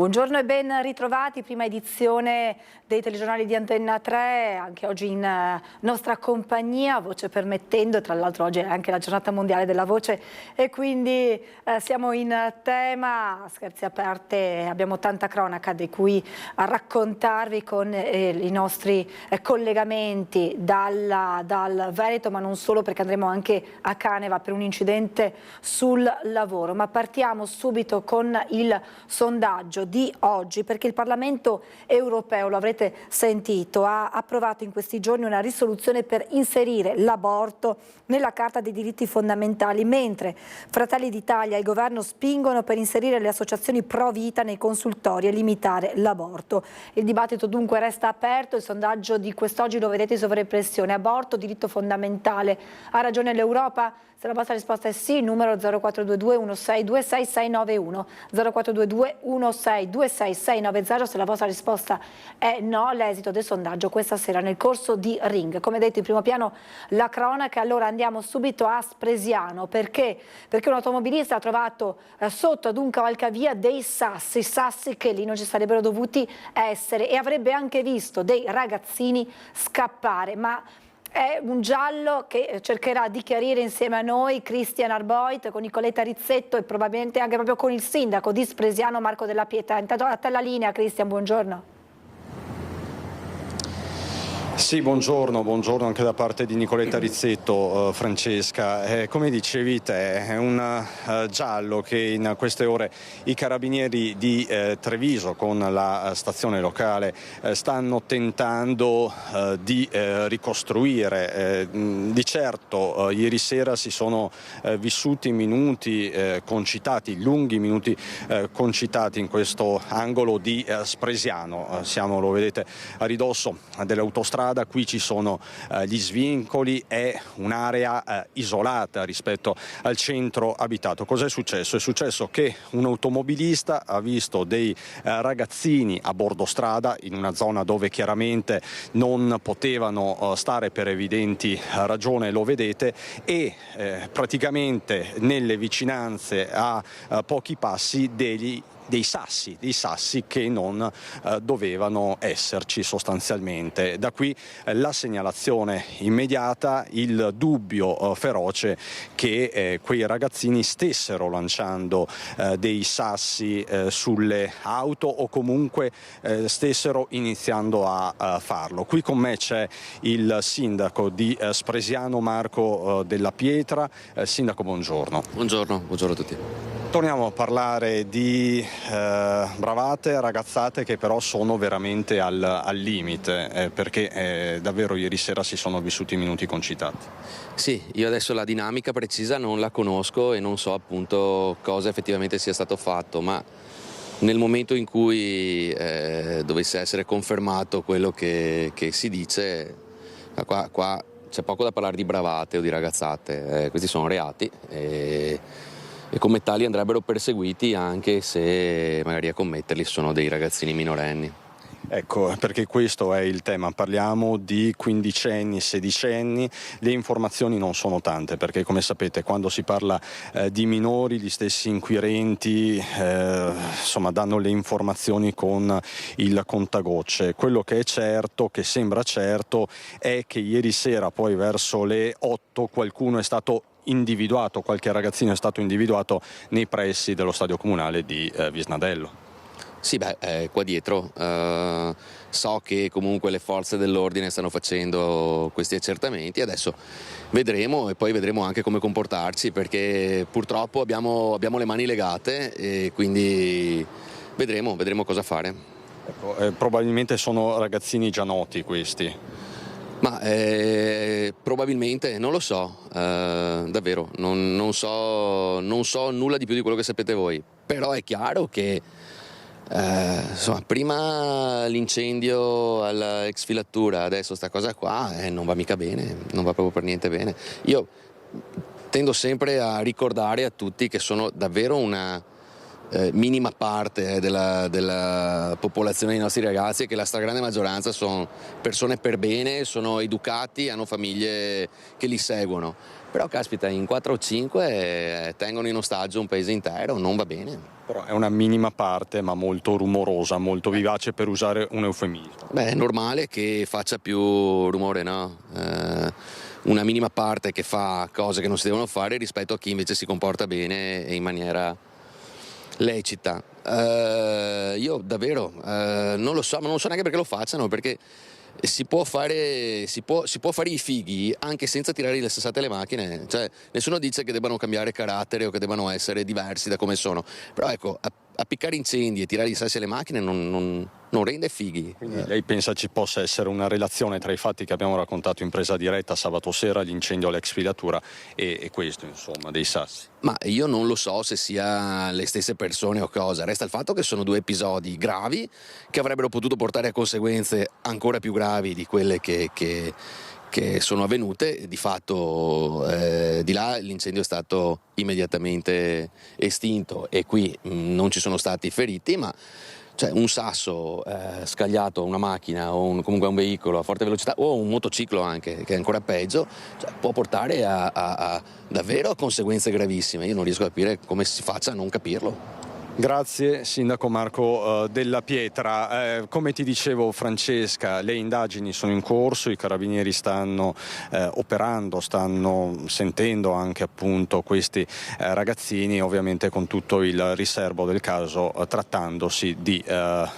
Buongiorno e ben ritrovati, prima edizione dei telegiornali di Antenna 3, anche oggi in nostra compagnia, voce permettendo, tra l'altro oggi è anche la giornata mondiale della voce e quindi siamo in tema, scherzi a parte, abbiamo tanta cronaca di cui raccontarvi con i nostri collegamenti dal Veneto, ma non solo, perché andremo anche a Caneva per un incidente sul lavoro. Ma partiamo subito con il sondaggio di oggi, perché il Parlamento europeo, lo avrete sentito, ha approvato in questi giorni una risoluzione per inserire l'aborto nella Carta dei diritti fondamentali, mentre Fratelli d'Italia e il governo spingono per inserire le associazioni pro vita nei consultori e limitare l'aborto. Il dibattito dunque resta aperto, il sondaggio di quest'oggi lo vedete in sovraimpressione: aborto, diritto fondamentale, ha ragione l'Europa? Se la vostra risposta è sì, numero 0422 1626 691, 0422 1626 690. Se la vostra risposta è no, l'esito del sondaggio questa sera nel corso di Ring. Come detto, in primo piano la cronaca. Allora andiamo subito a Spresiano, perché un automobilista ha trovato sotto ad un cavalcavia dei sassi che lì non ci sarebbero dovuti essere, e avrebbe anche visto dei ragazzini scappare. Ma è un giallo che cercherà di chiarire insieme a noi Cristian Arboit, con Nicoletta Rizzetto e probabilmente anche proprio con il sindaco di Spresiano, Marco Della Pietà. Intanto a te la linea, Cristian, buongiorno. Sì, buongiorno anche da parte di Nicoletta Rizzetto, Francesca. Come dicevi te, è un giallo che in queste ore i carabinieri di Treviso con la stazione locale stanno tentando di ricostruire. Di certo ieri sera si sono vissuti minuti concitati, lunghi minuti concitati in questo angolo di Spresiano. Siamo, lo vedete, a ridosso dell'autostrada. Qui ci sono gli svincoli, è un'area isolata rispetto al centro abitato. Cos'è successo? È successo che un automobilista ha visto dei ragazzini a bordo strada in una zona dove chiaramente non potevano stare per evidenti ragioni, lo vedete, e praticamente nelle vicinanze a pochi passi dei sassi che non dovevano esserci sostanzialmente. Da qui la segnalazione immediata, il dubbio feroce che quei ragazzini stessero lanciando dei sassi sulle auto o comunque stessero iniziando a farlo. Qui con me c'è il sindaco di Spresiano, Marco Della Pietra. Sindaco, buongiorno. Buongiorno a tutti. Torniamo a parlare di bravate, ragazzate che però sono veramente al limite, perché davvero ieri sera si sono vissuti minuti concitati. Sì, io adesso la dinamica precisa non la conosco e non so appunto cosa effettivamente sia stato fatto, ma nel momento in cui dovesse essere confermato quello che si dice, qua c'è poco da parlare di bravate o di ragazzate, questi sono reati e come tali andrebbero perseguiti anche se magari a commetterli sono dei ragazzini minorenni. Ecco, perché questo è il tema, parliamo di quindicenni, sedicenni, le informazioni non sono tante, perché come sapete quando si parla di minori gli stessi inquirenti insomma danno le informazioni con il contagocce. Quello che è certo, che sembra certo, è che ieri sera poi verso le 8 qualcuno è stato individuato, qualche ragazzino è stato individuato nei pressi dello stadio comunale di Visnadello. Sì, qua dietro so che comunque le forze dell'ordine stanno facendo questi accertamenti, adesso vedremo e poi vedremo anche come comportarci, perché purtroppo abbiamo le mani legate e quindi vedremo cosa fare. Ecco, probabilmente sono ragazzini già noti questi. Ma probabilmente, non lo so, davvero, non so nulla di più di quello che sapete voi, però è chiaro che insomma, prima l'incendio alla ex filatura, adesso sta cosa qua non va mica bene, non va proprio per niente bene. Io tendo sempre a ricordare a tutti che sono davvero una minima parte della popolazione dei nostri ragazzi e che la stragrande maggioranza sono persone per bene, sono educati, hanno famiglie che li seguono. però caspita, in 4 o 5 tengono in ostaggio un paese intero, non va bene. Però è una minima parte, ma molto rumorosa, molto vivace, per usare un eufemismo. Beh, è normale che faccia più rumore, no? Una minima parte che fa cose che non si devono fare rispetto a chi invece si comporta bene e in maniera lecita. Io davvero non lo so, ma non so neanche perché lo facciano, perché si può fare i fighi anche senza tirare le sassate alle macchine, cioè nessuno dice che debbano cambiare carattere o che debbano essere diversi da come sono, però ecco, appiccare incendi e tirare i sassi alle macchine non rende fighi. Quindi lei pensa ci possa essere una relazione tra i fatti che abbiamo raccontato in presa diretta sabato sera, l'incendio all'ex filatura, e questo, insomma, dei sassi? Ma io non lo so se sia le stesse persone o cosa, resta il fatto che sono 2 episodi gravi che avrebbero potuto portare a conseguenze ancora più gravi di quelle che sono avvenute. Di fatto di là l'incendio è stato immediatamente estinto e qui non ci sono stati feriti, ma cioè un sasso scagliato a una macchina o comunque a un veicolo a forte velocità o un motociclo anche, che è ancora peggio, cioè, può portare a davvero conseguenze gravissime. Io non riesco a capire come si faccia a non capirlo. Grazie Sindaco Marco Della Pietra. Come ti dicevo Francesca, le indagini sono in corso, i carabinieri stanno operando, stanno sentendo anche appunto questi ragazzini, ovviamente con tutto il riservo del caso, trattandosi di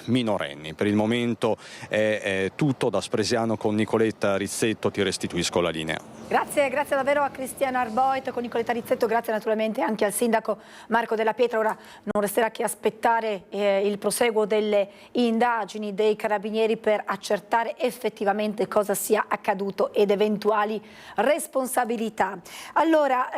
minorenni. Per il momento è tutto da Spresiano. Con Nicoletta Rizzetto ti restituisco la linea. Grazie davvero a Cristiana Arboit con Nicoletta Rizzetto, grazie naturalmente anche al Sindaco Marco Della Pietra. Ora non resterà che aspettare il proseguo delle indagini dei carabinieri per accertare effettivamente cosa sia accaduto ed eventuali responsabilità. Allora,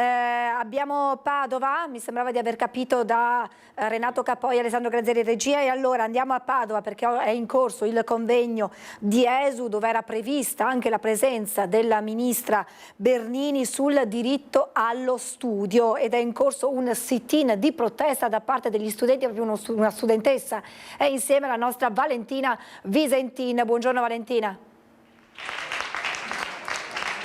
abbiamo Padova, mi sembrava di aver capito da Renato Capoi e Alessandro Grazieri regia, e allora andiamo a Padova perché è in corso il convegno di ESU dove era prevista anche la presenza della ministra Bernini sul diritto allo studio, ed è in corso un sit-in di protesta da parte degli studenti, proprio una studentessa è insieme alla nostra Valentina Visentin. Buongiorno Valentina.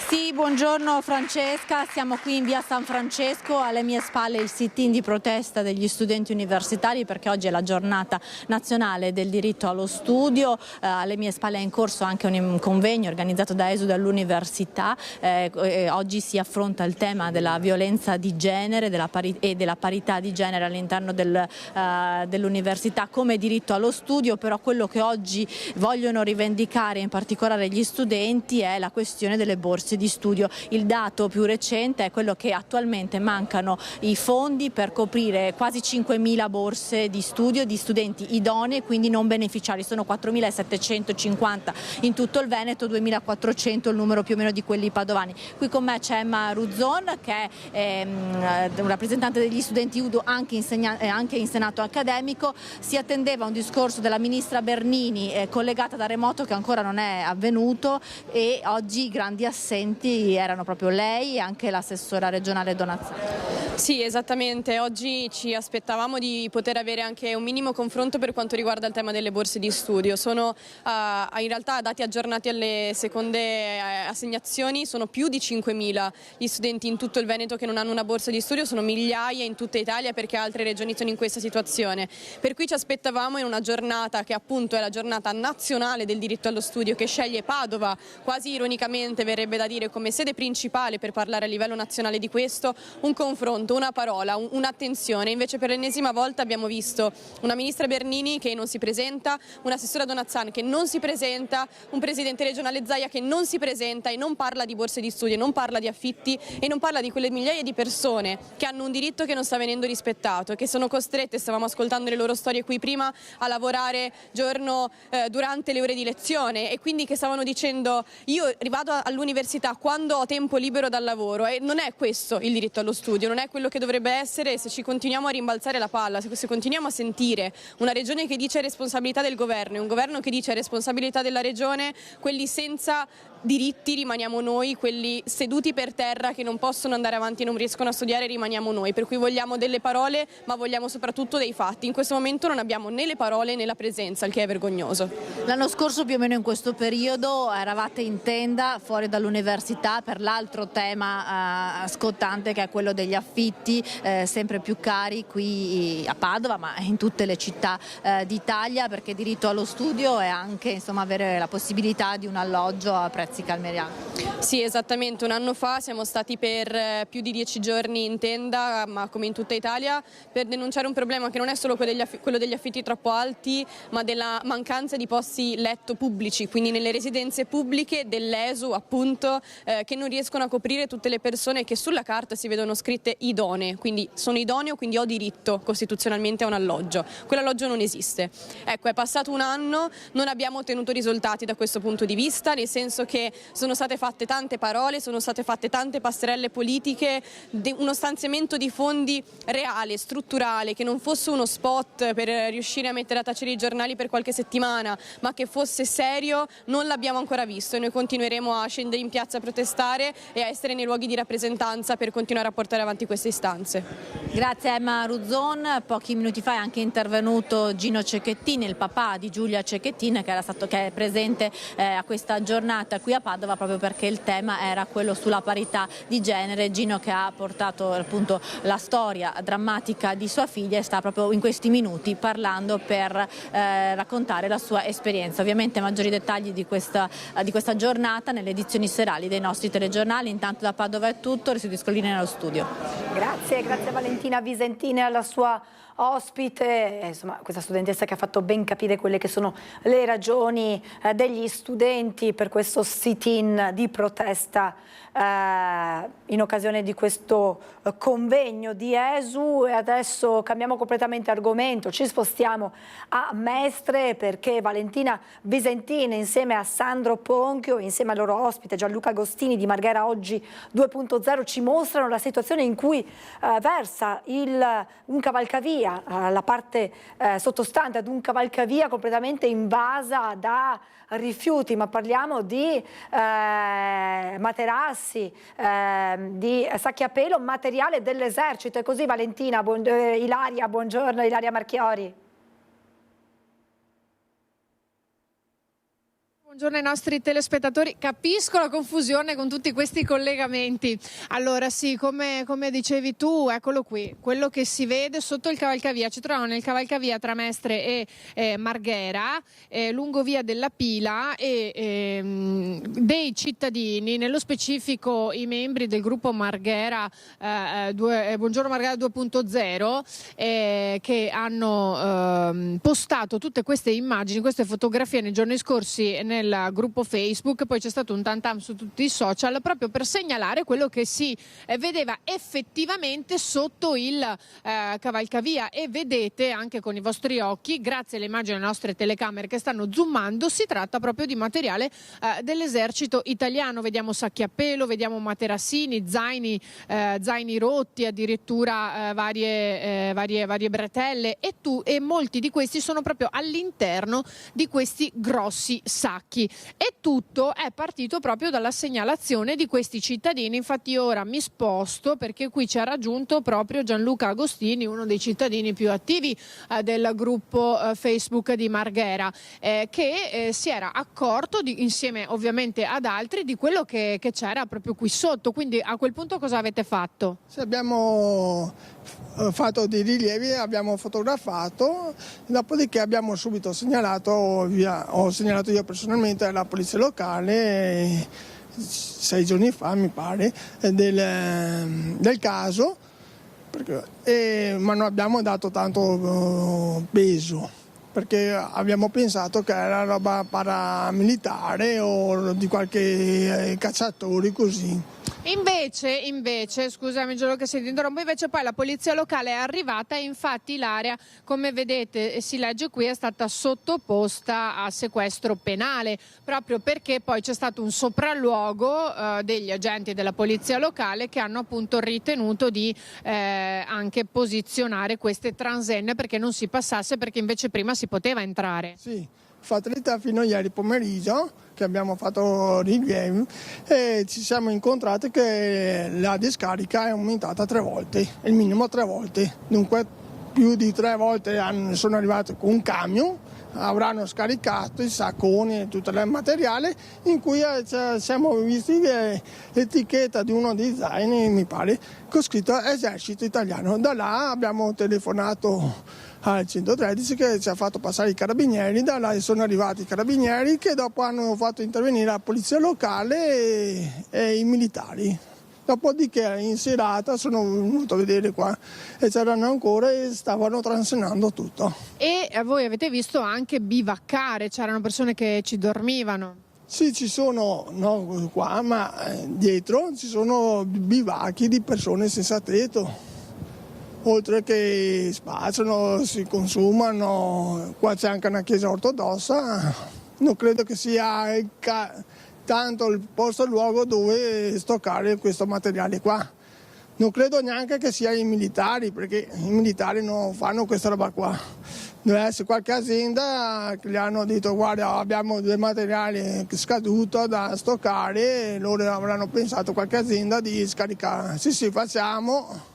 Sì, buongiorno Francesca, siamo qui in via San Francesco, alle mie spalle il sit-in di protesta degli studenti universitari perché oggi è la giornata nazionale del diritto allo studio. Alle mie spalle è in corso anche un convegno organizzato da ESU dall'università. Oggi si affronta il tema della violenza di genere e della parità di genere all'interno dell'università come diritto allo studio, però quello che oggi vogliono rivendicare in particolare gli studenti è la questione delle borse di studio. Il dato più recente è quello che attualmente mancano i fondi per coprire quasi 5.000 borse di studio di studenti idonei e quindi non beneficiari. Sono 4.750 in tutto il Veneto, 2.400 il numero più o meno di quelli padovani. Qui con me c'è Emma Ruzzon che è un rappresentante degli studenti UDO anche in Senato accademico. Si attendeva un discorso della ministra Bernini collegata da remoto che ancora non è avvenuto, e oggi i grandi assenti erano proprio lei e anche l'assessora regionale Donazzani. Sì, esattamente. Oggi ci aspettavamo di poter avere anche un minimo confronto per quanto riguarda il tema delle borse di studio. Sono in realtà dati aggiornati alle seconde assegnazioni, sono più di 5.000 gli studenti in tutto il Veneto che non hanno una borsa di studio, sono migliaia in tutta Italia perché altre regioni sono in questa situazione. Per cui ci aspettavamo in una giornata che appunto è la giornata nazionale del diritto allo studio, che sceglie Padova, quasi ironicamente verrebbe da dire come sede principale per parlare a livello nazionale di questo, un confronto, una parola, un'attenzione. Invece per l'ennesima volta abbiamo visto una ministra Bernini che non si presenta, un'assessora Donazzan che non si presenta, un presidente regionale Zaia che non si presenta e non parla di borse di studio, non parla di affitti e non parla di quelle migliaia di persone che hanno un diritto che non sta venendo rispettato, che sono costrette, stavamo ascoltando le loro storie qui prima, a lavorare durante le ore di lezione, e quindi che stavano dicendo io vado all'università quando ho tempo libero dal lavoro, e non è questo il diritto allo studio, non è quello che dovrebbe essere. Se ci continuiamo a rimbalzare la palla, se continuiamo a sentire una regione che dice responsabilità del governo e un governo che dice responsabilità della regione, quelli senza diritti rimaniamo noi, quelli seduti per terra che non possono andare avanti e non riescono a studiare rimaniamo noi, per cui vogliamo delle parole ma vogliamo soprattutto dei fatti. In questo momento non abbiamo né le parole né la presenza, il che è vergognoso. L'anno scorso più o meno in questo periodo eravate in tenda fuori dall'università per l'altro tema scottante, che è quello degli affitti sempre più cari qui a Padova ma in tutte le città d'Italia, perché diritto allo studio è anche insomma avere la possibilità di un alloggio a prezzi calmieriati. Sì, esattamente, un anno fa siamo stati per più di 10 giorni in tenda, ma come in tutta Italia, per denunciare un problema che non è solo quello degli affitti troppo alti, ma della mancanza di posti letto pubblici, quindi nelle residenze pubbliche dell'ESU appunto, che non riescono a coprire tutte le persone che sulla carta si vedono scritte idonee, quindi sono idoneo, quindi ho diritto costituzionalmente a un alloggio. Quell'alloggio non esiste. Ecco, è passato un anno, non abbiamo ottenuto risultati da questo punto di vista, nel senso che sono state fatte tante parole, sono state fatte tante passerelle politiche, uno stanziamento di fondi reale, strutturale, che non fosse uno spot per riuscire a mettere a tacere i giornali per qualche settimana, ma che fosse serio, non l'abbiamo ancora visto e noi continueremo a scendere in piazza a protestare e a essere nei luoghi di rappresentanza per continuare a portare avanti queste istanze. Grazie a Emma Ruzzon. Pochi minuti fa è anche intervenuto Gino Cecchettin, il papà di Giulia Cecchettin, che è presente a questa giornata qui a Padova proprio perché il tema era quello sulla parità di genere. Gino, che ha portato appunto la storia drammatica di sua figlia, sta proprio in questi minuti parlando per raccontare la sua esperienza. Ovviamente maggiori dettagli di questa giornata nelle edizioni serali dei nostri telegiornali. Intanto da Padova è tutto, restituisco il linea nello studio. Grazie a Valentina Visentini e alla sua ospite, insomma, questa studentessa che ha fatto ben capire quelle che sono le ragioni degli studenti per questo sit-in di protesta in occasione di questo convegno di ESU. E adesso cambiamo completamente argomento, ci spostiamo a Mestre, perché Valentina Visentini insieme a Sandro Ponchio, insieme al loro ospite Gianluca Agostini di Marghera Oggi 2.0 ci mostrano la situazione in cui versa un cavalcavia, la parte sottostante ad un cavalcavia completamente invasa da rifiuti, ma parliamo di materassi, di sacchi a pelo, materiale dell'esercito. È così, Valentina? Ilaria, buongiorno, Ilaria Marchiori. Buongiorno ai nostri telespettatori, capisco la confusione con tutti questi collegamenti. Allora sì, come dicevi tu, eccolo qui, quello che si vede sotto il cavalcavia. Ci troviamo nel cavalcavia tra Mestre e Marghera, lungo via della Pila, e dei cittadini, nello specifico i membri del gruppo Marghera, Buongiorno Marghera 2.0, che hanno postato tutte queste immagini, queste fotografie nei giorni scorsi nel gruppo Facebook. Poi c'è stato un tantam su tutti i social proprio per segnalare quello che si vedeva effettivamente sotto il cavalcavia, e vedete anche con i vostri occhi, grazie alle immagini delle nostre telecamere che stanno zoomando, si tratta proprio di materiale dell'esercito italiano. Vediamo sacchi a pelo, vediamo materassini, zaini rotti, addirittura varie bretelle, e molti di questi sono proprio all'interno di questi grossi sacchi. E tutto è partito proprio dalla segnalazione di questi cittadini. Infatti ora mi sposto perché qui ci ha raggiunto proprio Gianluca Agostini, uno dei cittadini più attivi del gruppo Facebook di Marghera, che si era accorto insieme ovviamente ad altri di quello che c'era proprio qui sotto. Quindi a quel punto cosa avete fatto? Sì, abbiamo fatto dei rilievi, abbiamo fotografato, dopodiché abbiamo subito segnalato, ho segnalato io personalmente alla polizia locale 6 giorni fa mi pare del caso, ma non abbiamo dato tanto peso, perché abbiamo pensato che era roba paramilitare o di qualche cacciatori così. Invece, scusami Giorgio che se ti interrompo, invece poi la polizia locale è arrivata e infatti l'area, come vedete si legge qui, è stata sottoposta a sequestro penale, proprio perché poi c'è stato un sopralluogo degli agenti della polizia locale che hanno appunto ritenuto di anche posizionare queste transenne perché non si passasse, perché invece prima si si poteva entrare. Sì, fatalità fino a ieri pomeriggio che abbiamo fatto rilievi e ci siamo incontrati che la discarica è aumentata 3 volte, il minimo 3 volte, dunque più di 3 volte sono arrivati con un camion, avranno scaricato i sacconi e tutto il materiale, in cui siamo visti l'etichetta di uno dei zaini, mi pare, con scritto Esercito Italiano. Da là abbiamo telefonato al 113 che ci ha fatto passare i carabinieri, da là sono arrivati i carabinieri che dopo hanno fatto intervenire la polizia locale e i militari. Dopodiché in serata sono venuto a vedere qua e c'erano ancora e stavano transennando tutto. E voi avete visto anche bivaccare, c'erano persone che ci dormivano. Sì, ci sono, no qua, ma dietro ci sono bivacchi di persone senza tetto. Oltre che spacciano, si consumano, qua c'è anche una chiesa ortodossa, non credo che sia tanto il posto, il luogo dove stoccare questo materiale qua. Non credo neanche che sia i militari, perché i militari non fanno questa roba qua. Deve essere qualche azienda che gli hanno detto guarda abbiamo del materiale scaduto da stoccare e loro avranno pensato qualche azienda di scaricare. Sì, facciamo.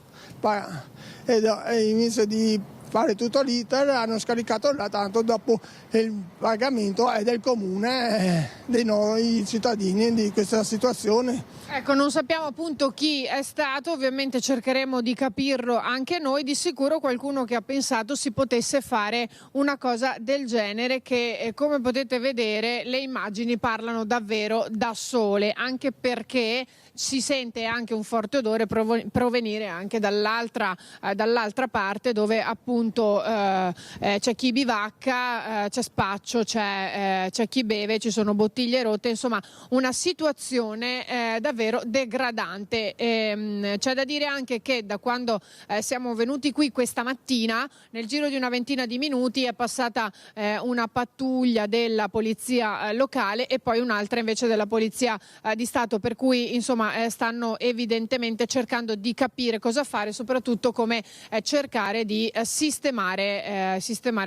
E invece di fare tutto l'iter hanno scaricato là, tanto dopo il pagamento è del comune, di noi cittadini di questa situazione. Ecco, non sappiamo appunto chi è stato, ovviamente cercheremo di capirlo anche noi, di sicuro qualcuno che ha pensato si potesse fare una cosa del genere che come potete vedere le immagini parlano davvero da sole, anche perché si sente anche un forte odore provenire anche dall'altra parte dove appunto c'è chi bivacca, c'è spaccio, c'è chi beve, ci sono bottiglie rotte, insomma una situazione davvero degradante. C'è da dire anche che da quando siamo venuti qui questa mattina, nel giro di una ventina di minuti è passata una pattuglia della polizia locale e poi un'altra invece della polizia di Stato, per cui insomma stanno evidentemente cercando di capire cosa fare, soprattutto come cercare di sistemare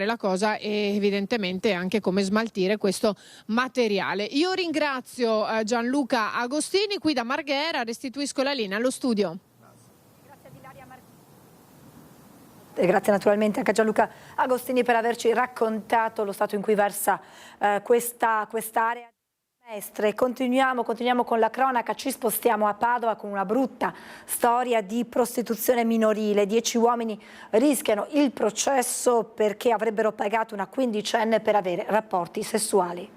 la cosa e evidentemente anche come smaltire questo materiale. Io ringrazio Gianluca Agostini qui da Marghera, restituisco la linea allo studio. E grazie naturalmente anche a Gianluca Agostini per averci raccontato lo stato in cui versa quest'area. Continuiamo con la cronaca, ci spostiamo a Padova con una brutta storia di prostituzione minorile. 10 uomini rischiano il processo perché avrebbero pagato una quindicenne per avere rapporti sessuali.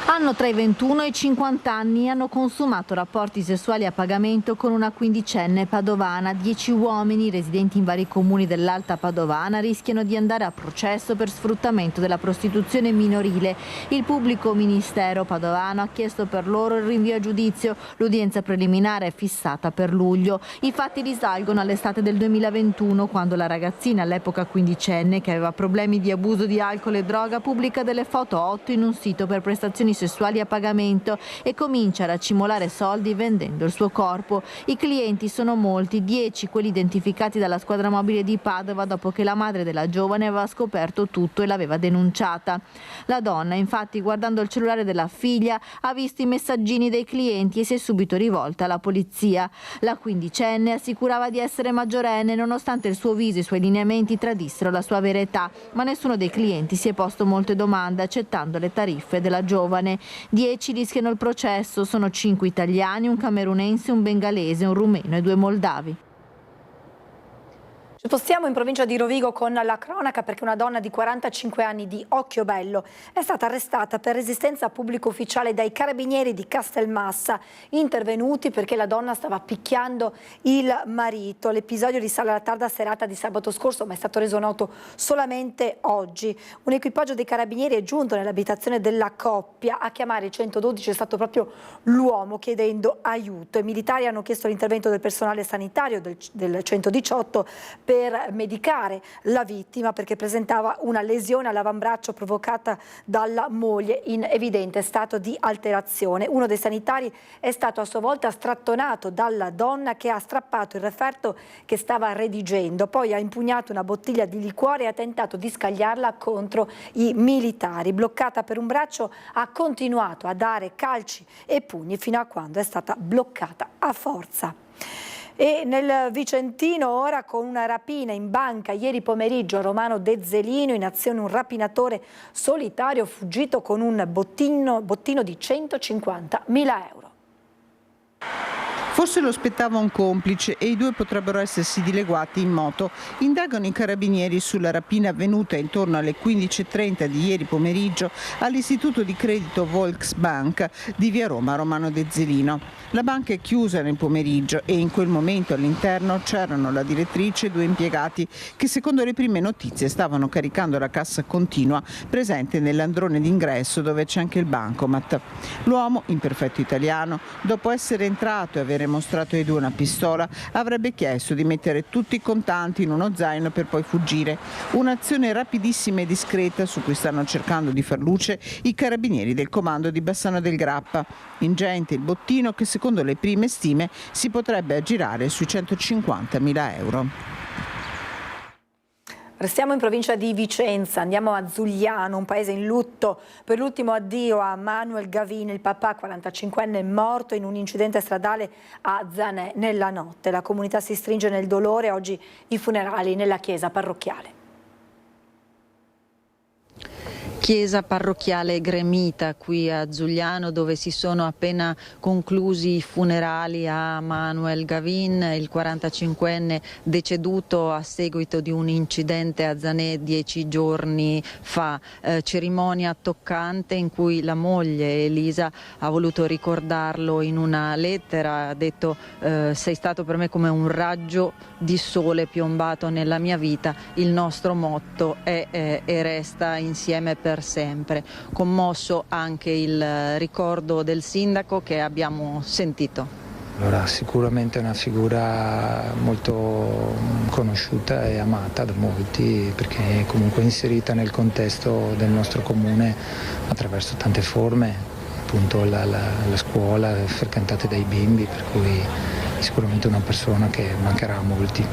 Hanno tra i 21 e i 50 anni, hanno consumato rapporti sessuali a pagamento con una quindicenne padovana. 10 uomini residenti in vari comuni dell'Alta Padovana rischiano di andare a processo per sfruttamento della prostituzione minorile. Il pubblico ministero padovano ha chiesto per loro il rinvio a giudizio. L'udienza preliminare è fissata per luglio. I fatti risalgono all'estate del 2021, quando la ragazzina, all'epoca quindicenne, che aveva problemi di abuso di alcol e droga, pubblica delle foto a 8 in un sito per prestazioni sessuali a pagamento e comincia a racimolare soldi vendendo il suo corpo. I clienti sono molti, 10 quelli identificati dalla squadra mobile di Padova dopo che la madre della giovane aveva scoperto tutto e l'aveva denunciata. La donna, infatti, guardando il cellulare della figlia, ha visto i messaggini dei clienti e si è subito rivolta alla polizia. La quindicenne assicurava di essere maggiorenne nonostante il suo viso e i suoi lineamenti tradissero la sua vera età, ma nessuno dei clienti si è posto molte domande accettando le tariffe della giovane. 10 rischiano il processo, sono 5 italiani, un camerunense, un bengalese, un rumeno e 2 moldavi. Ci spostiamo in provincia di Rovigo con la cronaca perché una donna di 45 anni di Occhiobello è stata arrestata per resistenza a pubblico ufficiale dai carabinieri di Castelmassa, intervenuti perché la donna stava picchiando il marito. L'episodio risale alla tarda serata di sabato scorso, ma è stato reso noto solamente oggi. Un equipaggio dei carabinieri è giunto nell'abitazione della coppia. A chiamare il 112 è stato proprio l'uomo, chiedendo aiuto. I militari hanno chiesto l'intervento del personale sanitario del 118 per per medicare la vittima perché presentava una lesione all'avambraccio provocata dalla moglie in evidente stato di alterazione. Uno dei sanitari è stato a sua volta strattonato dalla donna che ha strappato il referto che stava redigendo, poi ha impugnato una bottiglia di liquore e ha tentato di scagliarla contro i militari. Bloccata per un braccio, ha continuato a dare calci e pugni fino a quando è stata bloccata a forza. E nel Vicentino ora con una rapina in banca ieri pomeriggio a Romano De Zelino, in azione un rapinatore solitario fuggito con un bottino di 150.000 euro. Forse lo aspettava un complice e i due potrebbero essersi dileguati in moto. Indagano i carabinieri sulla rapina avvenuta intorno alle 15:30 di ieri pomeriggio all'istituto di credito Volksbank di via Roma Romano De Zelino. La banca è chiusa nel pomeriggio e in quel momento all'interno c'erano la direttrice e 2 impiegati che secondo le prime notizie stavano caricando la cassa continua presente nell'androne d'ingresso dove c'è anche il bancomat. L'uomo, in perfetto italiano, dopo essere entrato e avere mostrato ai 2 una pistola, avrebbe chiesto di mettere tutti i contanti in uno zaino per poi fuggire. Un'azione rapidissima e discreta su cui stanno cercando di far luce i carabinieri del comando di Bassano del Grappa. Ingente il bottino che secondo le prime stime si potrebbe aggirare sui 150.000 euro. Restiamo in provincia di Vicenza, andiamo a Zugliano, un paese in lutto per l'ultimo addio a Manuel Gavin, il papà 45enne morto in un incidente stradale a Zanè nella notte. La comunità si stringe nel dolore, oggi i funerali nella chiesa parrocchiale. Chiesa parrocchiale gremita qui a Zugliano, dove si sono appena conclusi i funerali a Manuel Gavin, il 45enne deceduto a seguito di un incidente a Zanè 10 giorni fa. Cerimonia toccante in cui la moglie Elisa ha voluto ricordarlo in una lettera, ha detto sei stato per me come un raggio di sole piombato nella mia vita, il nostro motto è e resta insieme per sempre. Commosso anche il ricordo del sindaco che abbiamo sentito. Allora, sicuramente è una figura molto conosciuta e amata da molti perché è comunque inserita nel contesto del nostro comune attraverso tante forme, appunto la scuola frequentate dai bimbi, per cui sicuramente una persona che mancherà a molti.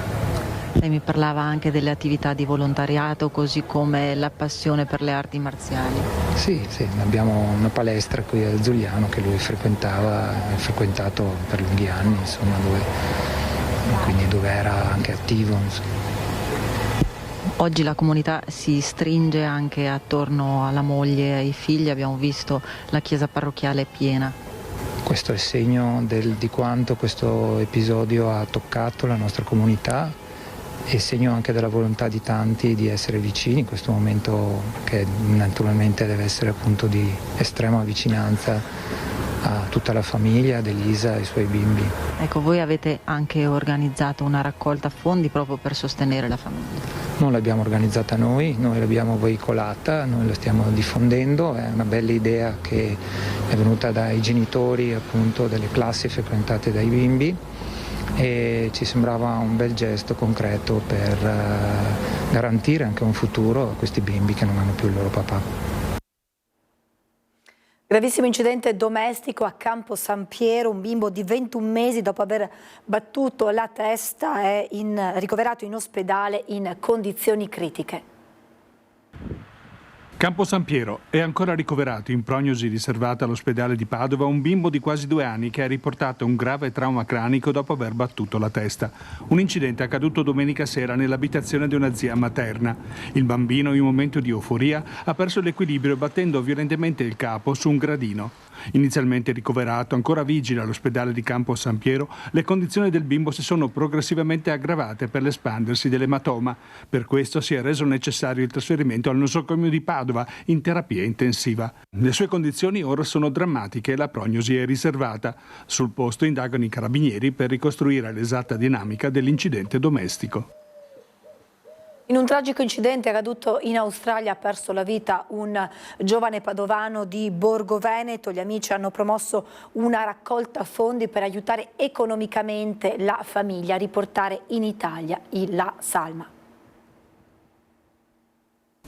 Lei mi parlava anche delle attività di volontariato, così come la passione per le arti marziali. Sì, abbiamo una palestra qui a Zugliano che lui frequentava, ha frequentato per lunghi anni, insomma, dove era anche attivo. Insomma. Oggi la comunità si stringe anche attorno alla moglie e ai figli, abbiamo visto la chiesa parrocchiale piena. Questo è il segno di quanto questo episodio ha toccato la nostra comunità e segno anche della volontà di tanti di essere vicini in questo momento che naturalmente deve essere appunto di estrema vicinanza a tutta la famiglia, ad Elisa e ai suoi bimbi. Ecco, voi avete anche organizzato una raccolta fondi proprio per sostenere la famiglia. Non l'abbiamo organizzata noi l'abbiamo veicolata, noi la stiamo diffondendo, è una bella idea che è venuta dai genitori appunto delle classi frequentate dai bimbi e ci sembrava un bel gesto concreto per garantire anche un futuro a questi bimbi che non hanno più il loro papà. Gravissimo incidente domestico a Campo San Piero, un bimbo di 21 mesi dopo aver battuto la testa è ricoverato in ospedale in condizioni critiche. Campo San Piero è ancora ricoverato in prognosi riservata all'ospedale di Padova un bimbo di quasi 2 anni che ha riportato un grave trauma cranico dopo aver battuto la testa. Un incidente accaduto domenica sera nell'abitazione di una zia materna. Il bambino, in un momento di euforia, ha perso l'equilibrio battendo violentemente il capo su un gradino. Inizialmente ricoverato, ancora vigile all'ospedale di Campo San Piero, le condizioni del bimbo si sono progressivamente aggravate per l'espandersi dell'ematoma. Per questo si è reso necessario il trasferimento al nosocomio di Padova in terapia intensiva. Le sue condizioni ora sono drammatiche e la prognosi è riservata. Sul posto indagano i carabinieri per ricostruire l'esatta dinamica dell'incidente domestico. In un tragico incidente accaduto in Australia ha perso la vita un giovane padovano di Borgo Veneto. Gli amici hanno promosso una raccolta fondi per aiutare economicamente la famiglia a riportare in Italia la salma.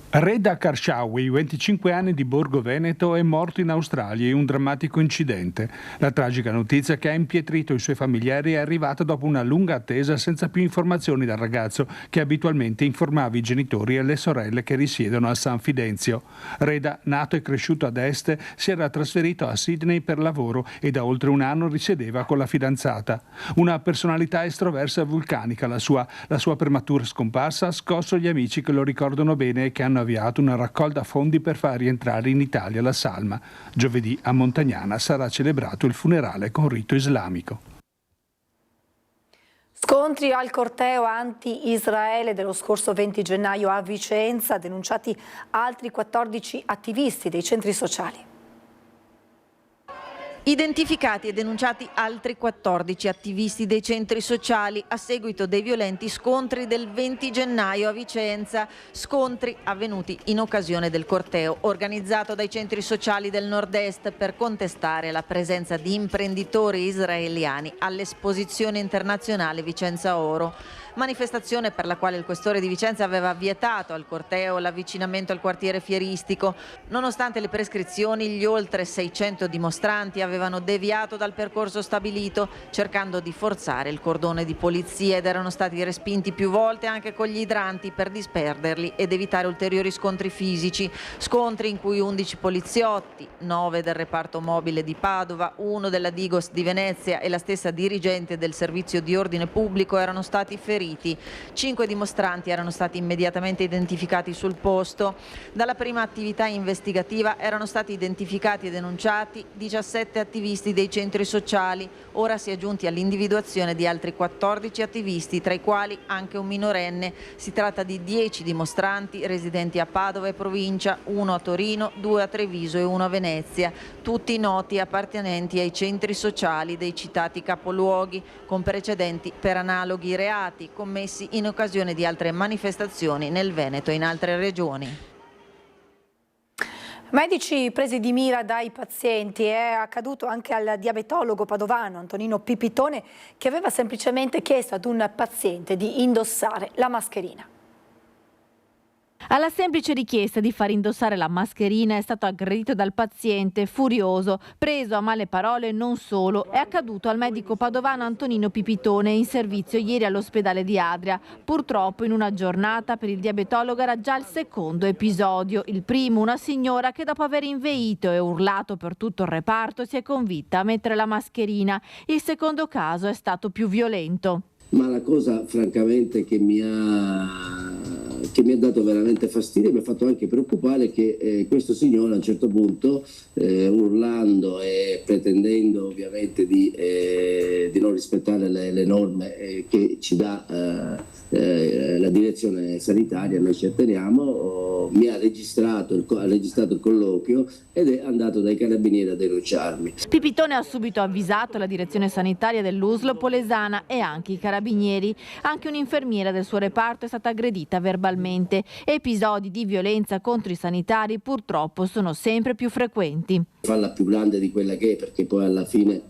Reda Karshawi, 25 anni di Borgo Veneto, è morto in Australia in un drammatico incidente. La tragica notizia che ha impietrito i suoi familiari è arrivata dopo una lunga attesa senza più informazioni dal ragazzo che abitualmente informava i genitori e le sorelle che risiedono a San Fidenzio. Reda, nato e cresciuto ad est, si era trasferito a Sydney per lavoro e da oltre un anno risiedeva con la fidanzata. Una personalità estroversa e vulcanica, la sua prematura scomparsa ha scosso gli amici che lo ricordano bene e che hanno avviato una raccolta fondi per far rientrare in Italia la salma. Giovedì a Montagnana sarà celebrato il funerale con rito islamico. Scontri al corteo anti-Israele dello scorso 20 gennaio a Vicenza, denunciati altri 14 attivisti dei centri sociali. Identificati e denunciati altri 14 attivisti dei centri sociali a seguito dei violenti scontri del 20 gennaio a Vicenza, scontri avvenuti in occasione del corteo organizzato dai centri sociali del nord-est per contestare la presenza di imprenditori israeliani all'esposizione internazionale Vicenza Oro. Manifestazione per la quale il questore di Vicenza aveva vietato al corteo l'avvicinamento al quartiere fieristico. Nonostante le prescrizioni, gli oltre 600 dimostranti avevano deviato dal percorso stabilito, cercando di forzare il cordone di polizia ed erano stati respinti più volte anche con gli idranti per disperderli ed evitare ulteriori scontri fisici. Scontri in cui 11 poliziotti, 9 del reparto mobile di Padova, 1 della Digos di Venezia e la stessa dirigente del servizio di ordine pubblico erano stati feriti. 5 dimostranti erano stati immediatamente identificati sul posto. Dalla prima attività investigativa erano stati identificati e denunciati 17 attivisti dei centri sociali. Ora si è giunti all'individuazione di altri 14 attivisti, tra i quali anche un minorenne. Si tratta di 10 dimostranti residenti a Padova e provincia, 1 a Torino, 2 a Treviso e 1 a Venezia, tutti noti appartenenti ai centri sociali dei citati capoluoghi, con precedenti per analoghi reati commessi in occasione di altre manifestazioni nel Veneto e in altre regioni. Medici presi di mira dai pazienti, è accaduto anche al diabetologo padovano Antonino Pipitone, che aveva semplicemente chiesto ad un paziente di indossare la mascherina. Alla semplice richiesta di far indossare la mascherina è stato aggredito dal paziente, furioso, preso a male parole. Non solo, è accaduto al medico padovano Antonino Pipitone in servizio ieri all'ospedale di Adria. Purtroppo in una giornata per il diabetologo era già il secondo episodio. Il primo, una signora che dopo aver inveito e urlato per tutto il reparto si è convinta a mettere la mascherina. Il secondo caso è stato più violento. Ma la cosa francamente che mi ha dato veramente fastidio e mi ha fatto anche preoccupare che questo signore a un certo punto, urlando e pretendendo ovviamente di non rispettare le norme che ci dà la direzione sanitaria, noi ci atteniamo, mi ha registrato il colloquio ed è andato dai carabinieri a denunciarmi. Pipitone ha subito avvisato la direzione sanitaria dell'USL Polesana e anche i carabinieri. Anche un'infermiera del suo reparto è stata aggredita verbalmente. Episodi di violenza contro i sanitari purtroppo sono sempre più frequenti. Falla più grande di quella che è, perché poi alla fine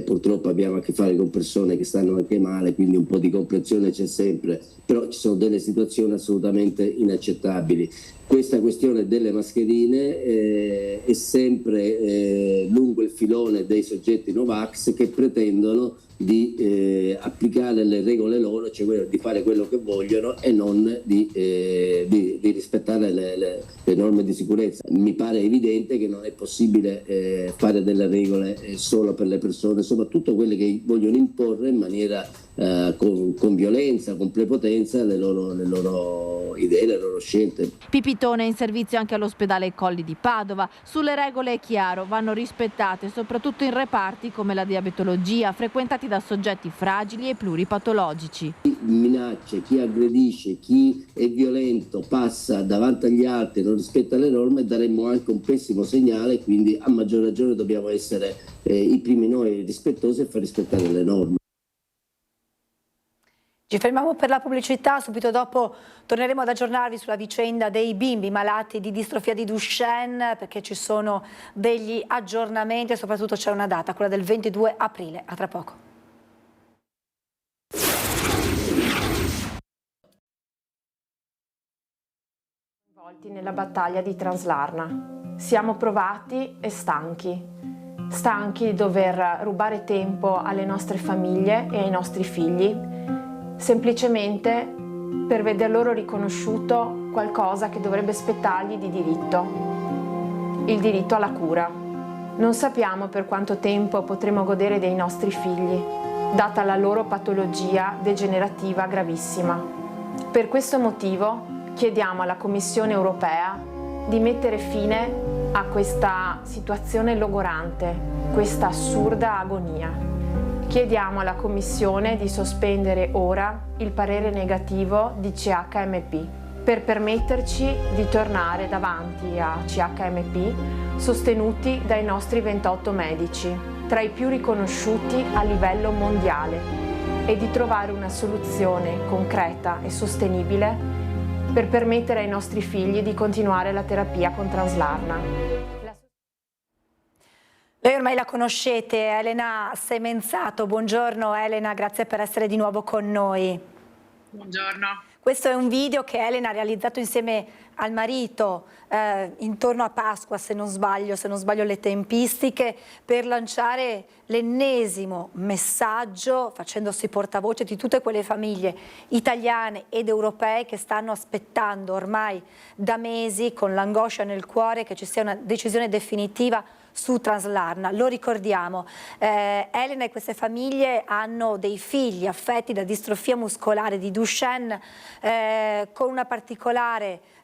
purtroppo abbiamo a che fare con persone che stanno anche male, quindi un po' di comprensione c'è sempre, però ci sono delle situazioni assolutamente inaccettabili. Questa questione delle mascherine è sempre lungo il filone dei soggetti Novax che pretendono di applicare le regole loro, cioè di fare quello che vogliono e non di rispettare le norme di sicurezza. Mi pare evidente che non è possibile fare delle regole solo per le persone, soprattutto quelle che vogliono imporre in maniera con violenza, con prepotenza le loro idee, le loro scelte. Pipitone è in servizio anche all'ospedale Colli di Padova. Sulle regole è chiaro, vanno rispettate soprattutto in reparti come la diabetologia, frequentati da soggetti fragili e pluripatologici. Chi minaccia, chi aggredisce, chi è violento, passa davanti agli altri e non rispetta le norme, daremmo anche un pessimo segnale, quindi a maggior ragione dobbiamo essere i primi noi rispettosi e far rispettare le norme. Ci fermiamo per la pubblicità, subito dopo torneremo ad aggiornarvi sulla vicenda dei bimbi malati di distrofia di Duchenne, perché ci sono degli aggiornamenti e soprattutto c'è una data, quella del 22 aprile. A tra poco. Nella battaglia di Traslarna. Siamo provati e stanchi di dover rubare tempo alle nostre famiglie e ai nostri figli, semplicemente per veder loro riconosciuto qualcosa che dovrebbe spettargli di diritto, il diritto alla cura. Non sappiamo per quanto tempo potremo godere dei nostri figli, data la loro patologia degenerativa gravissima. Per questo motivo chiediamo alla Commissione europea di mettere fine a questa situazione logorante, questa assurda agonia. Chiediamo alla Commissione di sospendere ora il parere negativo di CHMP per permetterci di tornare davanti a CHMP sostenuti dai nostri 28 medici, tra i più riconosciuti a livello mondiale, e di trovare una soluzione concreta e sostenibile per permettere ai nostri figli di continuare la terapia con Traslarna. Lei ormai la conoscete, Elena Semenzato. Buongiorno Elena, grazie per essere di nuovo con noi. Buongiorno. Questo è un video che Elena ha realizzato insieme al marito intorno a Pasqua, se non sbaglio le tempistiche, per lanciare l'ennesimo messaggio, facendosi portavoce di tutte quelle famiglie italiane ed europee che stanno aspettando ormai da mesi, con l'angoscia nel cuore, che ci sia una decisione definitiva su Traslarna. Lo ricordiamo, Elena e queste famiglie hanno dei figli affetti da distrofia muscolare di Duchenne con una particolare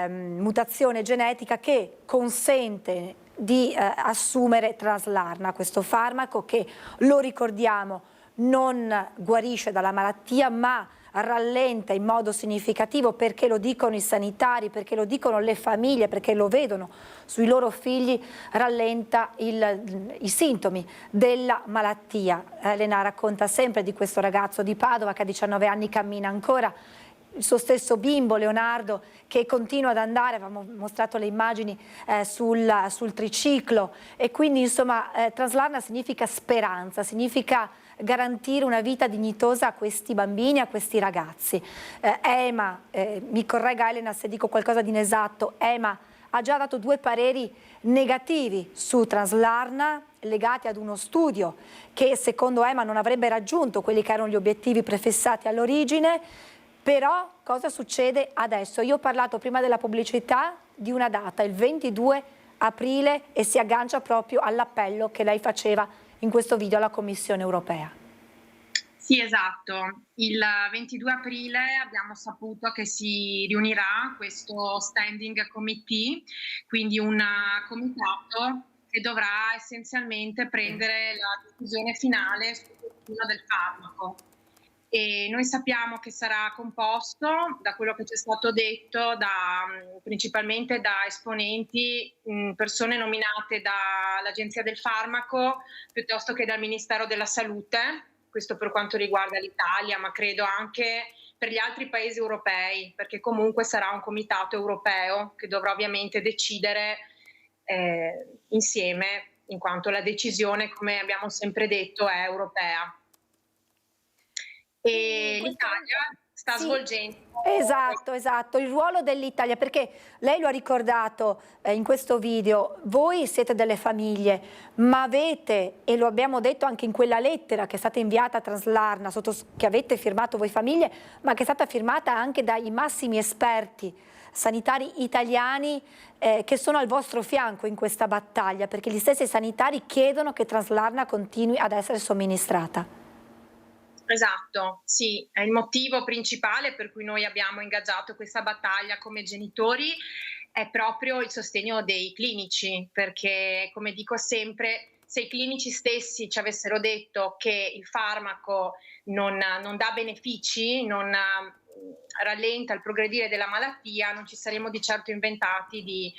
mutazione genetica che consente di assumere Traslarna, questo farmaco che, lo ricordiamo, non guarisce dalla malattia ma rallenta in modo significativo, perché lo dicono i sanitari, perché lo dicono le famiglie, perché lo vedono sui loro figli, rallenta i sintomi della malattia. Elena racconta sempre di questo ragazzo di Padova che a 19 anni cammina ancora, il suo stesso bimbo Leonardo che continua ad andare, avevamo mostrato le immagini sul triciclo, e quindi insomma Traslarna significa speranza, significa garantire una vita dignitosa a questi bambini, a questi ragazzi. EMA, mi corregga Elena se dico qualcosa di inesatto, EMA ha già dato 2 pareri negativi su Traslarna legati ad uno studio che secondo EMA non avrebbe raggiunto quelli che erano gli obiettivi prefissati all'origine. Però cosa succede adesso? Io ho parlato prima della pubblicità di una data, il 22 aprile, e si aggancia proprio all'appello che lei faceva in questo video alla Commissione europea. Sì, esatto. Il 22 aprile abbiamo saputo che si riunirà questo standing committee, quindi un comitato che dovrà essenzialmente prendere la decisione finale sul destino del farmaco. E noi sappiamo che sarà composto, da quello che ci è stato detto, principalmente da esponenti, persone nominate dall'Agenzia del Farmaco piuttosto che dal Ministero della Salute, questo per quanto riguarda l'Italia, ma credo anche per gli altri paesi europei, perché comunque sarà un comitato europeo che dovrà ovviamente decidere insieme, in quanto la decisione, come abbiamo sempre detto, è europea. E l'Italia sta svolgendo. Esatto, il ruolo dell'Italia, perché lei lo ha ricordato in questo video, voi siete delle famiglie, ma avete, e lo abbiamo detto anche in quella lettera che è stata inviata a Traslarna, che avete firmato voi famiglie, ma che è stata firmata anche dai massimi esperti sanitari italiani che sono al vostro fianco in questa battaglia, perché gli stessi sanitari chiedono che Traslarna continui ad essere somministrata. Esatto, sì, è il motivo principale per cui noi abbiamo ingaggiato questa battaglia come genitori, è proprio il sostegno dei clinici, perché come dico sempre, se i clinici stessi ci avessero detto che il farmaco non dà benefici, non rallenta il progredire della malattia, non ci saremmo di certo inventati di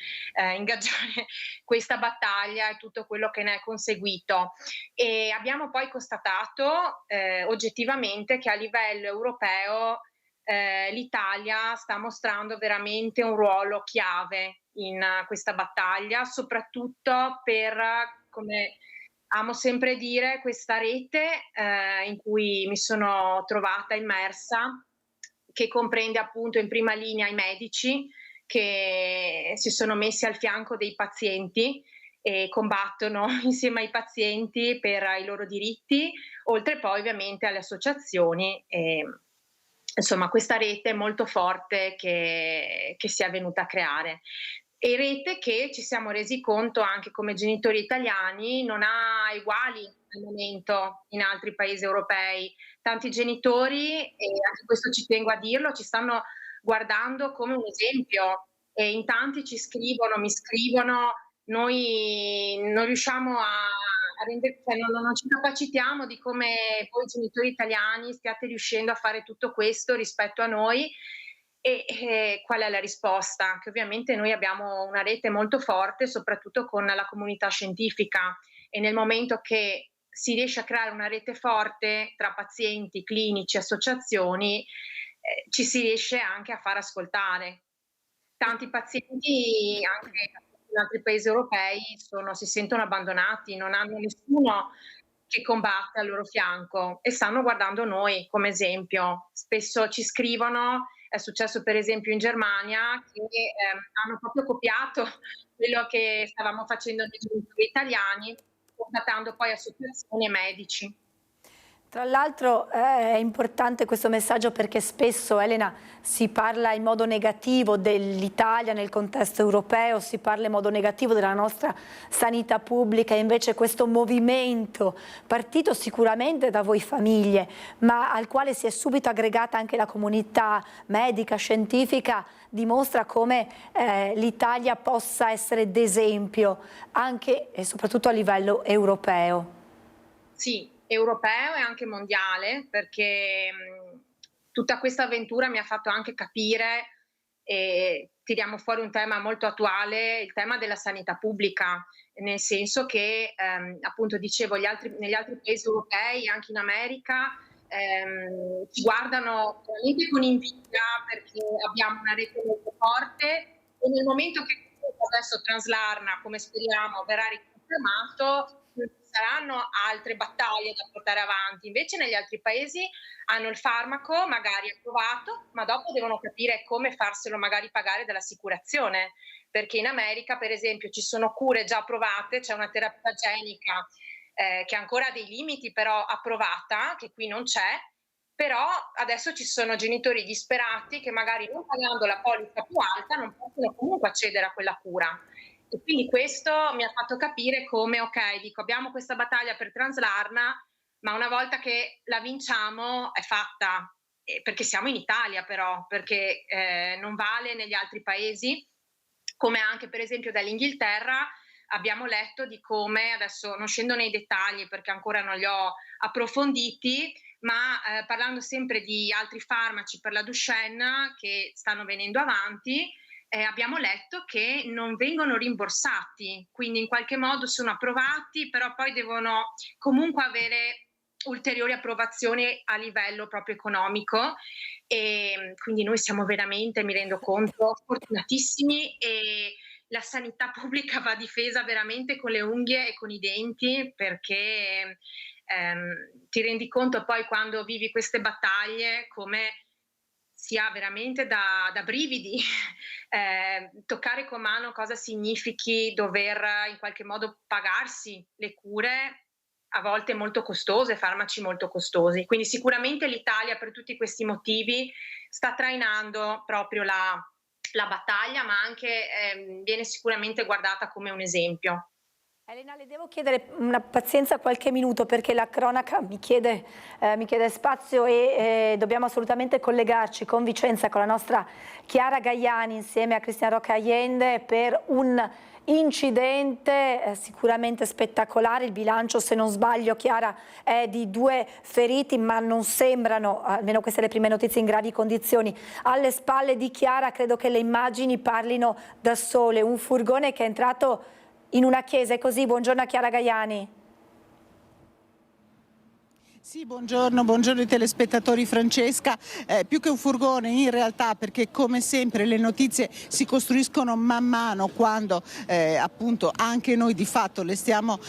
ingaggiare questa battaglia e tutto quello che ne è conseguito. E abbiamo poi constatato oggettivamente che a livello europeo l'Italia sta mostrando veramente un ruolo chiave in questa battaglia, soprattutto per, come amo sempre dire, questa rete in cui mi sono trovata immersa, che comprende appunto in prima linea i medici che si sono messi al fianco dei pazienti e combattono insieme ai pazienti per i loro diritti, oltre poi ovviamente alle associazioni. Insomma, questa rete molto forte che si è venuta a creare. E rete che ci siamo resi conto anche come genitori italiani non ha eguali al momento in altri paesi europei. Tanti genitori, e anche questo ci tengo a dirlo, ci stanno guardando come un esempio e in tanti ci scrivono, mi scrivono, noi non riusciamo non ci capacitiamo di come voi genitori italiani stiate riuscendo a fare tutto questo rispetto a noi. E qual è la risposta? Che ovviamente noi abbiamo una rete molto forte, soprattutto con la comunità scientifica, e nel momento che si riesce a creare una rete forte tra pazienti, clinici, associazioni, ci si riesce anche a far ascoltare. Tanti pazienti, anche in altri paesi europei, si sentono abbandonati, non hanno nessuno che combatte al loro fianco e stanno guardando noi come esempio. Spesso ci scrivono, è successo per esempio in Germania, che hanno proprio copiato quello che stavamo facendo noi genitori italiani, contattando poi associazioni e medici. Tra l'altro è importante questo messaggio perché spesso, Elena, si parla in modo negativo dell'Italia nel contesto europeo, si parla in modo negativo della nostra sanità pubblica, e invece questo movimento, partito sicuramente da voi famiglie, ma al quale si è subito aggregata anche la comunità medica, scientifica, dimostra come l'Italia possa essere d'esempio anche e soprattutto a livello europeo. Sì, europeo e anche mondiale, perché tutta questa avventura mi ha fatto anche capire, e tiriamo fuori un tema molto attuale, il tema della sanità pubblica, nel senso che appunto dicevo negli altri paesi europei, anche in America, ci guardano veramente con invidia perché abbiamo una rete molto forte, e nel momento che adesso Translarna, come speriamo, verrà riconfermato, non ci saranno altre battaglie da portare avanti. Invece negli altri paesi hanno il farmaco magari approvato, ma dopo devono capire come farselo magari pagare dall'assicurazione, perché in America per esempio ci sono cure già approvate, c'è una terapia genica che ancora ha dei limiti però approvata, che qui non c'è, però adesso ci sono genitori disperati che magari non pagando la polizza più alta non possono comunque accedere a quella cura. E quindi questo mi ha fatto capire come, ok, dico, abbiamo questa battaglia per Translarna, ma una volta che la vinciamo è fatta, perché siamo in Italia però, perché non vale negli altri paesi, come anche per esempio dall'Inghilterra abbiamo letto di come, adesso non scendo nei dettagli perché ancora non li ho approfonditi, ma parlando sempre di altri farmaci per la Duchenne che stanno venendo avanti, abbiamo letto che non vengono rimborsati, quindi in qualche modo sono approvati, però poi devono comunque avere ulteriori approvazioni a livello proprio economico, e quindi noi siamo veramente, mi rendo conto, fortunatissimi, e la sanità pubblica va difesa veramente con le unghie e con i denti, perché ti rendi conto poi quando vivi queste battaglie come sia veramente da brividi toccare con mano cosa significhi dover in qualche modo pagarsi le cure a volte molto costose, farmaci molto costosi. Quindi sicuramente l'Italia per tutti questi motivi sta trainando proprio la battaglia, ma anche viene sicuramente guardata come un esempio. Elena, le devo chiedere una pazienza qualche minuto perché la cronaca mi chiede spazio e dobbiamo assolutamente collegarci con Vicenza, con la nostra Chiara Gaiani insieme a Cristian Roque Allende per un incidente sicuramente spettacolare. Il bilancio, se non sbaglio, Chiara, è di 2 feriti, ma non sembrano, almeno queste le prime notizie, in gravi condizioni. Alle spalle di Chiara credo che le immagini parlino da sole. Un furgone che è entrato in una chiesa, è così? Buongiorno a Chiara Gaiani. Sì, buongiorno ai telespettatori. Francesca, più che un furgone in realtà, perché come sempre le notizie si costruiscono man mano quando appunto anche noi di fatto le stiamo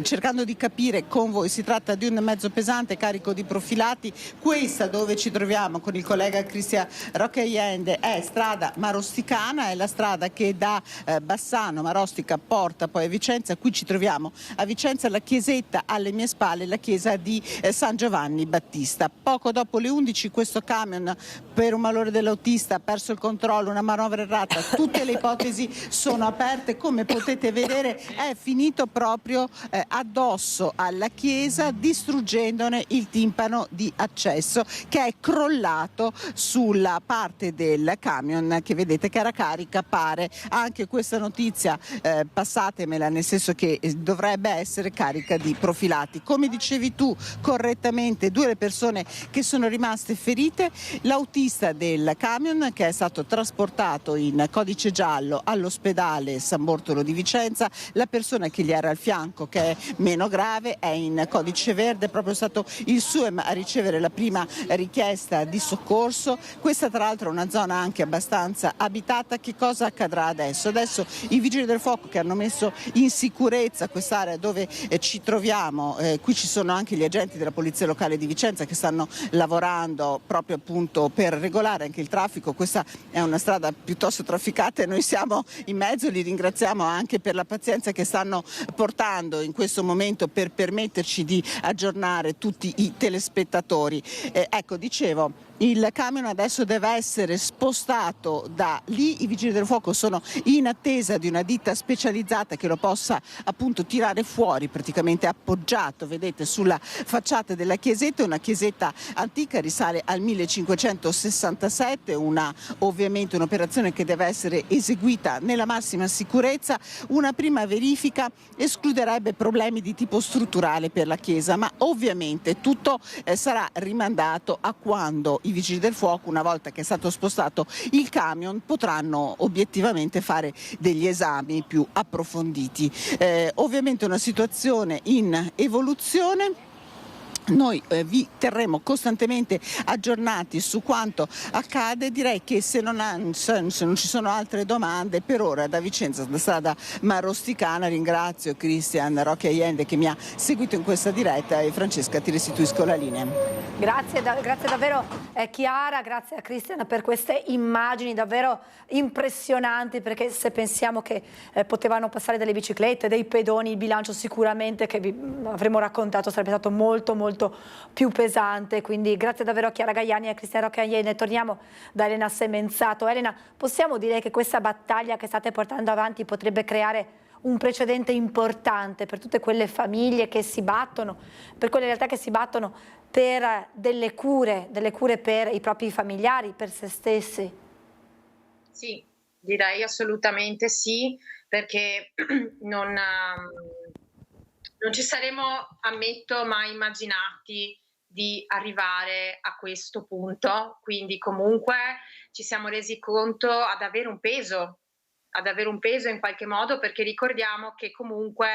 cercando di capire con voi. Si tratta di un mezzo pesante carico di profilati. Questa dove ci troviamo con il collega Cristian Roque Allende è strada Marosticana, è la strada che da Bassano, Marostica porta poi a Vicenza. Qui ci troviamo a Vicenza, la chiesetta alle mie spalle, la chiesa di San Giovanni Battista. Poco dopo le 11 questo camion, per un malore dell'autista, ha perso il controllo, una manovra errata, tutte le ipotesi sono aperte. Come potete vedere è finito proprio addosso alla chiesa, distruggendone il timpano di accesso, che è crollato sulla parte del camion che vedete che era carica. Pare anche questa notizia, passatemela, nel senso che dovrebbe essere carica di profilati. Come dicevi tu correttamente, 2 le persone che sono rimaste ferite, l'autista del camion che è stato trasportato in codice giallo all'ospedale San Bortolo di Vicenza, la persona che gli era al fianco, che è meno grave, è in codice verde, è proprio stato il SUEM a ricevere la prima richiesta di soccorso. Questa tra l'altro è una zona anche abbastanza abitata. Che cosa accadrà adesso? Adesso i vigili del fuoco che hanno messo in sicurezza quest'area dove ci troviamo, qui ci sono anche gli agenti della Polizia Locale di Vicenza che stanno lavorando proprio appunto per regolare anche il traffico. Questa è una strada piuttosto trafficata e noi siamo in mezzo. Li ringraziamo anche per la pazienza che stanno portando in questo momento per permetterci di aggiornare tutti i telespettatori. Ecco, dicevo, il camion adesso deve essere spostato da lì. I vigili del fuoco sono in attesa di una ditta specializzata che lo possa appunto tirare fuori, praticamente appoggiato, vedete, sulla facciata della chiesetta. Una chiesetta antica, risale al 1567, ovviamente un'operazione che deve essere eseguita nella massima sicurezza. Una prima verifica escluderebbe problemi di tipo strutturale per la chiesa, ma ovviamente tutto sarà rimandato a quando i vigili del fuoco, una volta che è stato spostato il camion, potranno obiettivamente fare degli esami più approfonditi. Ovviamente una situazione in evoluzione. Noi vi terremo costantemente aggiornati su quanto accade. Direi che se non ci sono altre domande, per ora da Vicenza, da strada Marosticana, ringrazio Cristian Roque Allende che mi ha seguito in questa diretta e Francesca, ti restituisco la linea. Grazie davvero Chiara, grazie a Cristian per queste immagini davvero impressionanti, perché se pensiamo che potevano passare delle biciclette, dei pedoni, il bilancio sicuramente che vi avremmo raccontato sarebbe stato molto più pesante. Quindi grazie davvero a Chiara Gaiani e a Cristian Roque Allende. Torniamo da Elena Semenzato. Elena, possiamo dire che questa battaglia che state portando avanti potrebbe creare un precedente importante per tutte quelle famiglie che si battono, per quelle realtà che si battono per delle cure per i propri familiari, per se stessi? Sì, direi assolutamente sì, perché non ci saremmo, ammetto, mai immaginati di arrivare a questo punto. Quindi comunque ci siamo resi conto ad avere un peso in qualche modo, perché ricordiamo che comunque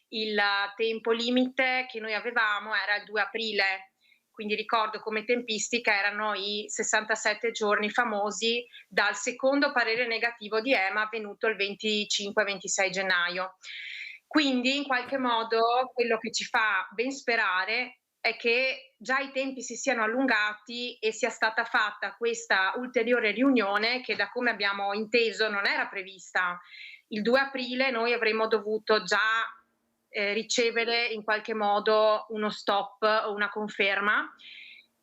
il tempo limite che noi avevamo era il 2 aprile. Quindi ricordo come tempistica erano i 67 giorni famosi dal secondo parere negativo di EMA avvenuto il 25-26 gennaio. Quindi in qualche modo quello che ci fa ben sperare è che già i tempi si siano allungati e sia stata fatta questa ulteriore riunione che, da come abbiamo inteso, non era prevista. Il 2 aprile noi avremmo dovuto già ricevere in qualche modo uno stop o una conferma,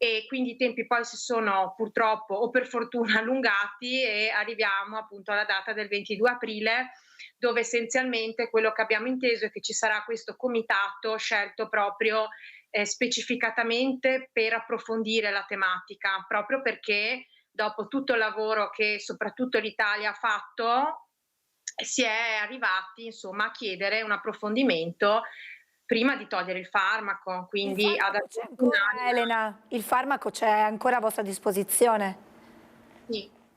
e quindi i tempi poi si sono purtroppo o per fortuna allungati e arriviamo appunto alla data del 22 aprile, dove essenzialmente quello che abbiamo inteso è che ci sarà questo comitato scelto proprio specificatamente per approfondire la tematica, proprio perché dopo tutto il lavoro che soprattutto l'Italia ha fatto si è arrivati insomma a chiedere un approfondimento prima di togliere il farmaco, quindi c'è ancora, Elena, il farmaco c'è ancora a vostra disposizione?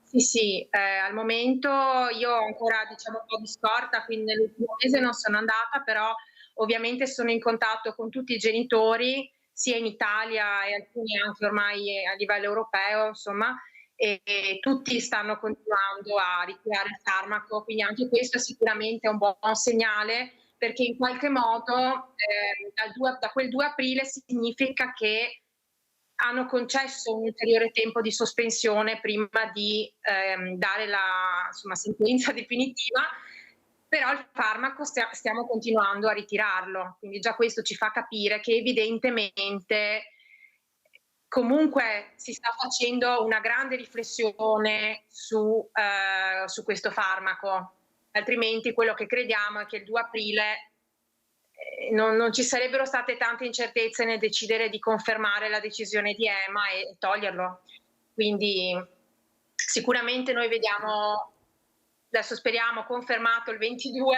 Sì, al momento io ho ancora diciamo un po' di scorta, quindi nell'ultimo mese non sono andata, però ovviamente sono in contatto con tutti i genitori, sia in Italia e alcuni anche ormai a livello europeo, insomma, e tutti stanno continuando a ritirare il farmaco, quindi anche questo è sicuramente un buon segnale, perché in qualche modo da quel 2 aprile significa che hanno concesso un ulteriore tempo di sospensione prima di dare la sentenza definitiva, però il farmaco stiamo continuando a ritirarlo, quindi già questo ci fa capire che evidentemente comunque si sta facendo una grande riflessione su questo farmaco, altrimenti quello che crediamo è che il 2 aprile non ci sarebbero state tante incertezze nel decidere di confermare la decisione di EMA e toglierlo. Quindi sicuramente noi vediamo, adesso speriamo confermato il 22,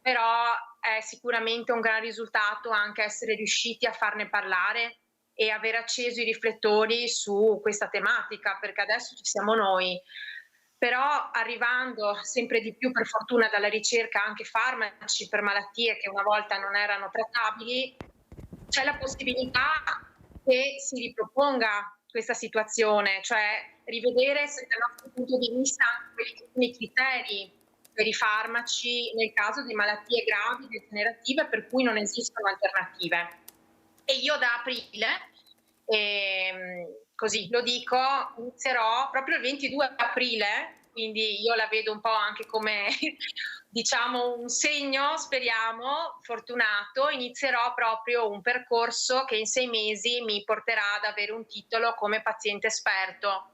però è sicuramente un gran risultato anche essere riusciti a farne parlare e aver acceso i riflettori su questa tematica, perché adesso ci siamo noi. Però arrivando sempre di più per fortuna dalla ricerca anche farmaci per malattie che una volta non erano trattabili, c'è la possibilità che si riproponga questa situazione, cioè rivedere dal nostro punto di vista quelli che sono i criteri per i farmaci nel caso di malattie gravi, degenerative, per cui non esistono alternative. E io da aprile, così lo dico, inizierò proprio il 22 aprile, quindi io la vedo un po' anche come diciamo un segno, speriamo, fortunato, inizierò proprio un percorso che in 6 mesi mi porterà ad avere un titolo come paziente esperto,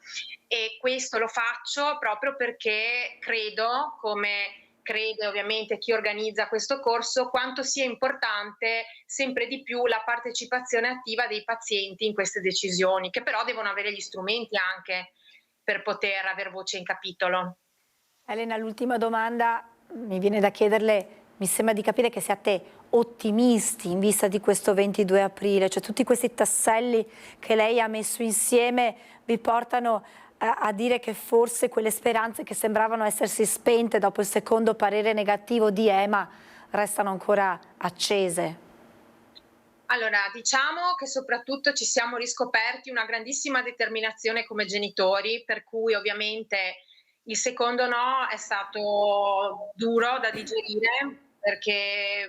e questo lo faccio proprio perché credo, come crede ovviamente chi organizza questo corso, quanto sia importante sempre di più la partecipazione attiva dei pazienti in queste decisioni, che però devono avere gli strumenti anche per poter aver voce in capitolo. Elena, l'ultima domanda, mi viene da chiederle, mi sembra di capire che siate ottimisti in vista di questo 22 aprile, cioè tutti questi tasselli che lei ha messo insieme vi portano a dire che forse quelle speranze che sembravano essersi spente dopo il secondo parere negativo di EMA restano ancora accese? Allora, diciamo che soprattutto ci siamo riscoperti una grandissima determinazione come genitori, per cui ovviamente il secondo no è stato duro da digerire, perché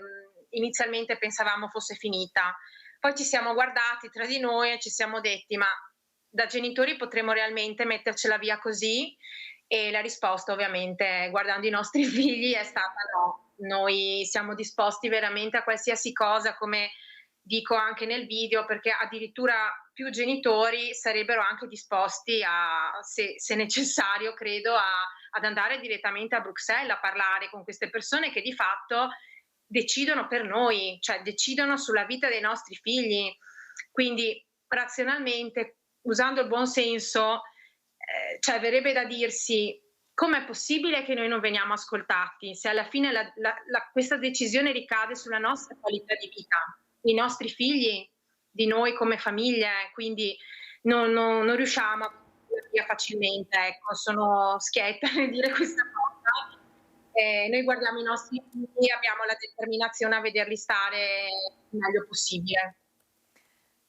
inizialmente pensavamo fosse finita. Poi ci siamo guardati tra di noi e ci siamo detti: ma da genitori potremo realmente mettercela via così? E la risposta ovviamente, guardando i nostri figli, è stata no. Noi siamo disposti veramente a qualsiasi cosa, come dico anche nel video, perché addirittura più genitori sarebbero anche disposti a, se necessario, credo, ad andare direttamente a Bruxelles a parlare con queste persone che di fatto decidono per noi, cioè decidono sulla vita dei nostri figli. Quindi razionalmente, usando il buon senso, cioè verrebbe da dirsi: com'è possibile che noi non veniamo ascoltati se alla fine questa decisione ricade sulla nostra qualità di vita, i nostri figli, di noi come famiglie, quindi non riusciamo a via facilmente, ecco, sono schietta nel dire questa cosa. Noi guardiamo i nostri figli, abbiamo la determinazione a vederli stare il meglio possibile.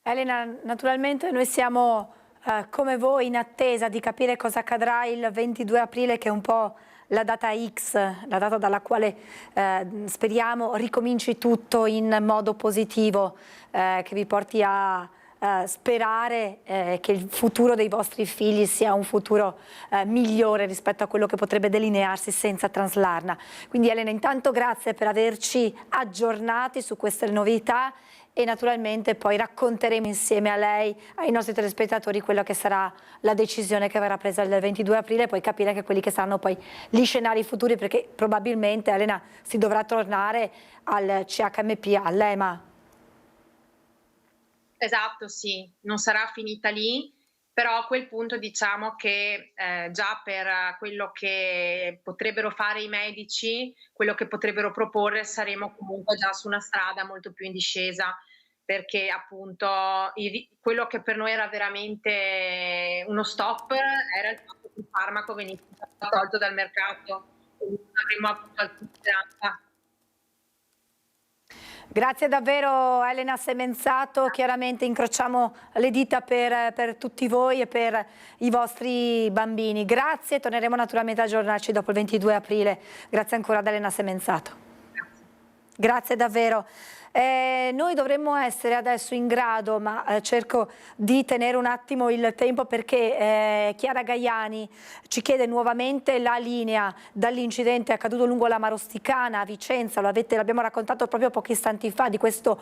Elena, naturalmente noi siamo come voi in attesa di capire cosa accadrà il 22 aprile, che è un po' la data X, la data dalla quale speriamo ricominci tutto in modo positivo, che vi porti a sperare che il futuro dei vostri figli sia un futuro migliore rispetto a quello che potrebbe delinearsi senza Translarna. Quindi Elena, intanto grazie per averci aggiornati su queste novità e naturalmente poi racconteremo insieme a lei, ai nostri telespettatori, quello che sarà la decisione che verrà presa il 22 aprile e poi capire anche quelli che saranno poi gli scenari futuri, perché probabilmente Elena si dovrà tornare al CHMP, all'EMA. Esatto, sì, non sarà finita lì, però a quel punto diciamo che già per quello che potrebbero fare i medici, quello che potrebbero proporre, saremo comunque già su una strada molto più in discesa, perché appunto quello che per noi era veramente uno stop era il fatto che il farmaco venisse tolto dal mercato e non avremmo avuto alcuna speranza. Grazie davvero Elena Semenzato, chiaramente incrociamo le dita per tutti voi e per i vostri bambini. Grazie, torneremo naturalmente a aggiornarci dopo il 22 aprile. Grazie ancora ad Elena Semenzato. Grazie davvero. Noi dovremmo essere adesso in grado, ma cerco di tenere un attimo il tempo perché Chiara Gaiani ci chiede nuovamente la linea dall'incidente accaduto lungo la Marosticana a Vicenza. L'abbiamo raccontato proprio pochi istanti fa di questo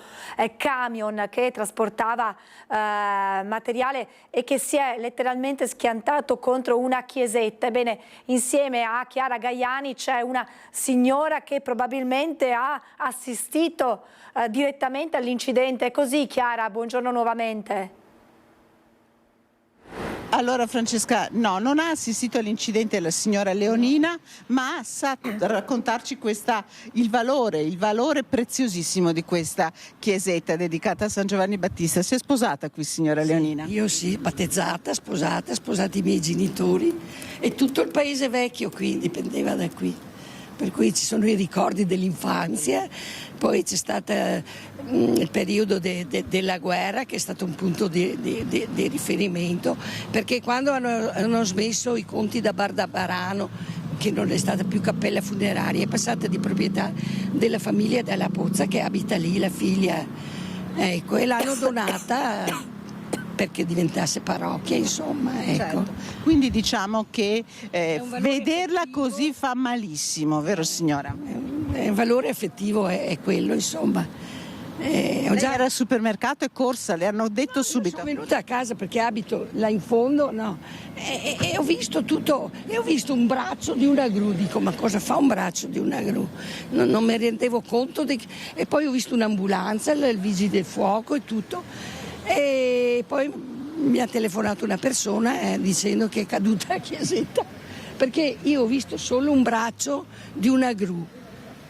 camion che trasportava materiale e che si è letteralmente schiantato contro una chiesetta. Ebbene, insieme a Chiara Gaiani c'è una signora che probabilmente ha assistito direttamente all'incidente. È così, Chiara? Buongiorno nuovamente. Allora Francesca, no, non ha assistito all'incidente la signora Leonina, ma sa raccontarci il valore preziosissimo di questa chiesetta dedicata a San Giovanni Battista. Si è sposata qui, signora Leonina? Io sì, battezzata, sposati i miei genitori e tutto il paese vecchio qui dipendeva da qui. Per cui ci sono i ricordi dell'infanzia, poi c'è stato il periodo della guerra che è stato un punto di riferimento, perché quando hanno smesso i conti da Bardabarano, che non è stata più cappella funeraria, è passata di proprietà della famiglia della Pozza che abita lì, la figlia, ecco, e l'hanno donata perché diventasse parrocchia, insomma, ecco. Certo. Quindi diciamo che vederla così fa malissimo, vero signora? È un valore affettivo, è quello, insomma. Lei era al supermercato e corsa, le hanno detto subito. Sono venuta a casa perché abito là in fondo, no, e ho visto tutto, e ho visto un braccio di una gru, dico ma cosa fa un braccio di una gru? Non mi rendevo conto, e poi ho visto un'ambulanza, il vigile del fuoco e tutto. E poi mi ha telefonato una persona dicendo che è caduta la chiesetta, perché io ho visto solo un braccio di una gru,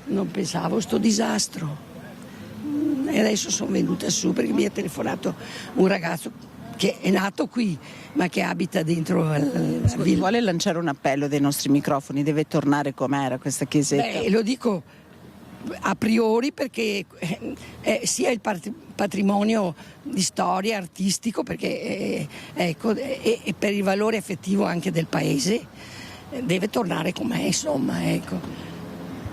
non pensavo a sto disastro, e adesso sono venuta su perché mi ha telefonato un ragazzo che è nato qui ma che abita dentro Vuole lanciare un appello dai nostri microfoni, deve tornare com'era questa chiesetta? Beh, lo dico a priori perché sia il patrimonio di storia artistico, perché ecco, e per il valore affettivo anche del paese deve tornare com'è, insomma, ecco.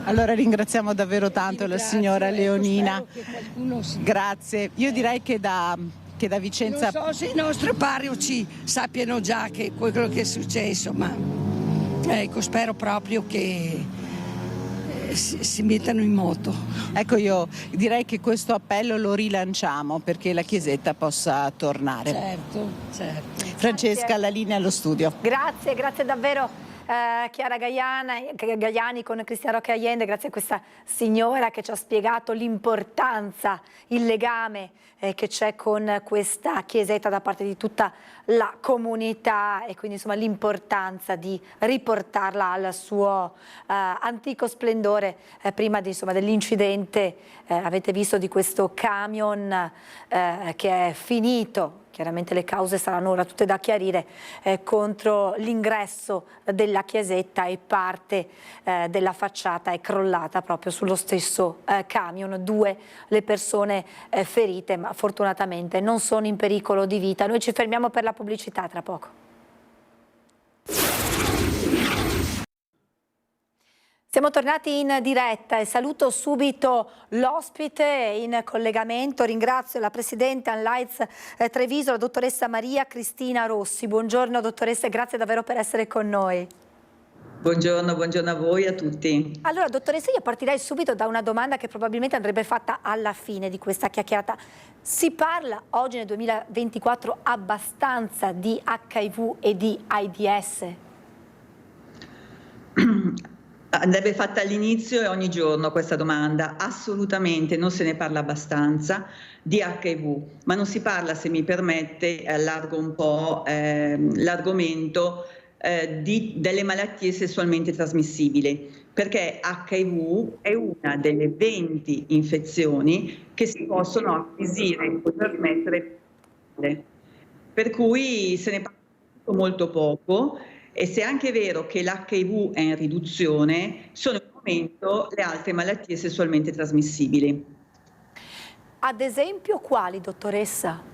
Allora ringraziamo davvero tanto la signora Leonina. Grazie. Io direi che da Vicenza... Non so se i nostri parroci sappiano già che quello che è successo, ma ecco, spero proprio che si mettano in moto. Ecco, io direi che questo appello lo rilanciamo perché la chiesetta possa tornare. Certo. Francesca, Grazie. la linea allo studio. Grazie davvero. Chiara Gaiani con Cristian Roque Allende, grazie a questa signora che ci ha spiegato l'importanza, il legame che c'è con questa chiesetta da parte di tutta la comunità e quindi insomma l'importanza di riportarla al suo antico splendore prima dell'incidente. Avete visto di questo camion che è finito. Chiaramente le cause saranno ora tutte da chiarire contro l'ingresso della chiesetta e parte della facciata è crollata proprio sullo stesso camion. 2 le persone ferite, ma fortunatamente non sono in pericolo di vita. Noi ci fermiamo per la pubblicità tra poco. Siamo tornati in diretta e saluto subito l'ospite in collegamento. Ringrazio la Presidente Anlights Treviso, la dottoressa Maria Cristina Rossi. Buongiorno dottoressa e grazie davvero per essere con noi. Buongiorno a voi, a tutti. Allora, dottoressa, io partirei subito da una domanda che probabilmente andrebbe fatta alla fine di questa chiacchierata. Si parla oggi nel 2024 abbastanza di HIV e di AIDS? Andrebbe fatta all'inizio e ogni giorno questa domanda. Assolutamente non se ne parla abbastanza di HIV, ma non si parla, se mi permette, allargo un po' l'argomento, delle malattie sessualmente trasmissibili, perché HIV è una delle 20 infezioni che si possono acquisire o trasmettere, per cui se ne parla molto poco. E se è anche vero che l'HIV è in riduzione, sono in aumento le altre malattie sessualmente trasmissibili. Ad esempio quali, dottoressa?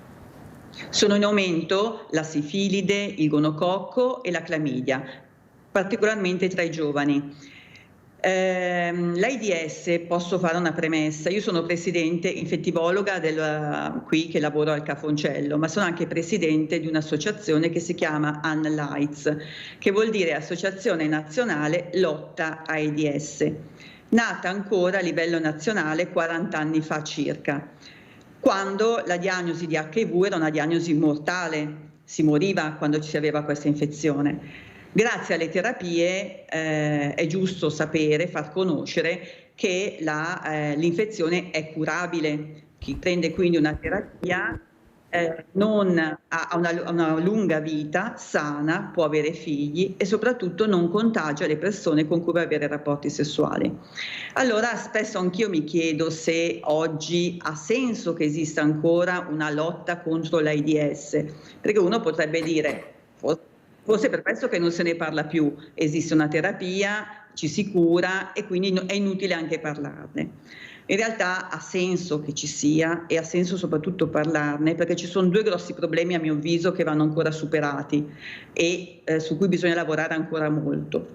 Sono in aumento la sifilide, il gonococco e la clamidia, particolarmente tra i giovani. L'AIDS, posso fare una premessa, io sono presidente infettivologa qui che lavoro al Cafoncello, ma sono anche presidente di un'associazione che si chiama ANLAIDS, che vuol dire Associazione Nazionale Lotta AIDS, nata ancora a livello nazionale 40 anni fa circa, quando la diagnosi di HIV era una diagnosi mortale, si moriva quando ci si aveva questa infezione. Grazie alle terapie è giusto sapere, far conoscere che l'infezione è curabile. Chi prende quindi una terapia ha una lunga vita, sana, può avere figli e soprattutto non contagia le persone con cui va a avere rapporti sessuali. Allora spesso anch'io mi chiedo se oggi ha senso che esista ancora una lotta contro l'AIDS, perché uno potrebbe dire forse per questo che non se ne parla più, esiste una terapia, ci si cura e quindi è inutile anche parlarne. In realtà ha senso che ci sia e ha senso soprattutto parlarne, perché ci sono due grossi problemi a mio avviso che vanno ancora superati e su cui bisogna lavorare ancora molto.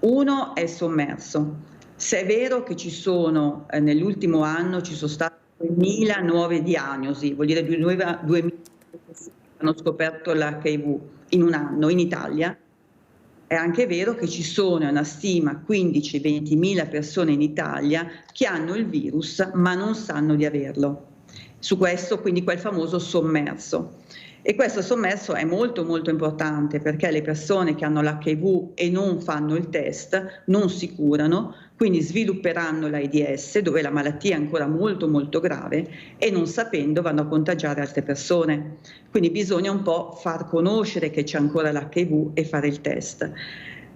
Uno è il sommerso. Se è vero che ci sono nell'ultimo anno ci sono state 2.000 nuove diagnosi, vuol dire 2.000 che hanno scoperto l'HIV in un anno in Italia, è anche vero che ci sono una stima 15-20.000 persone in Italia che hanno il virus ma non sanno di averlo. Su questo quindi quel famoso sommerso. E questo sommerso è molto molto importante perché le persone che hanno l'HIV e non fanno il test non si curano, quindi svilupperanno l'AIDS dove la malattia è ancora molto molto grave e non sapendo vanno a contagiare altre persone. Quindi bisogna un po' far conoscere che c'è ancora l'HIV e fare il test.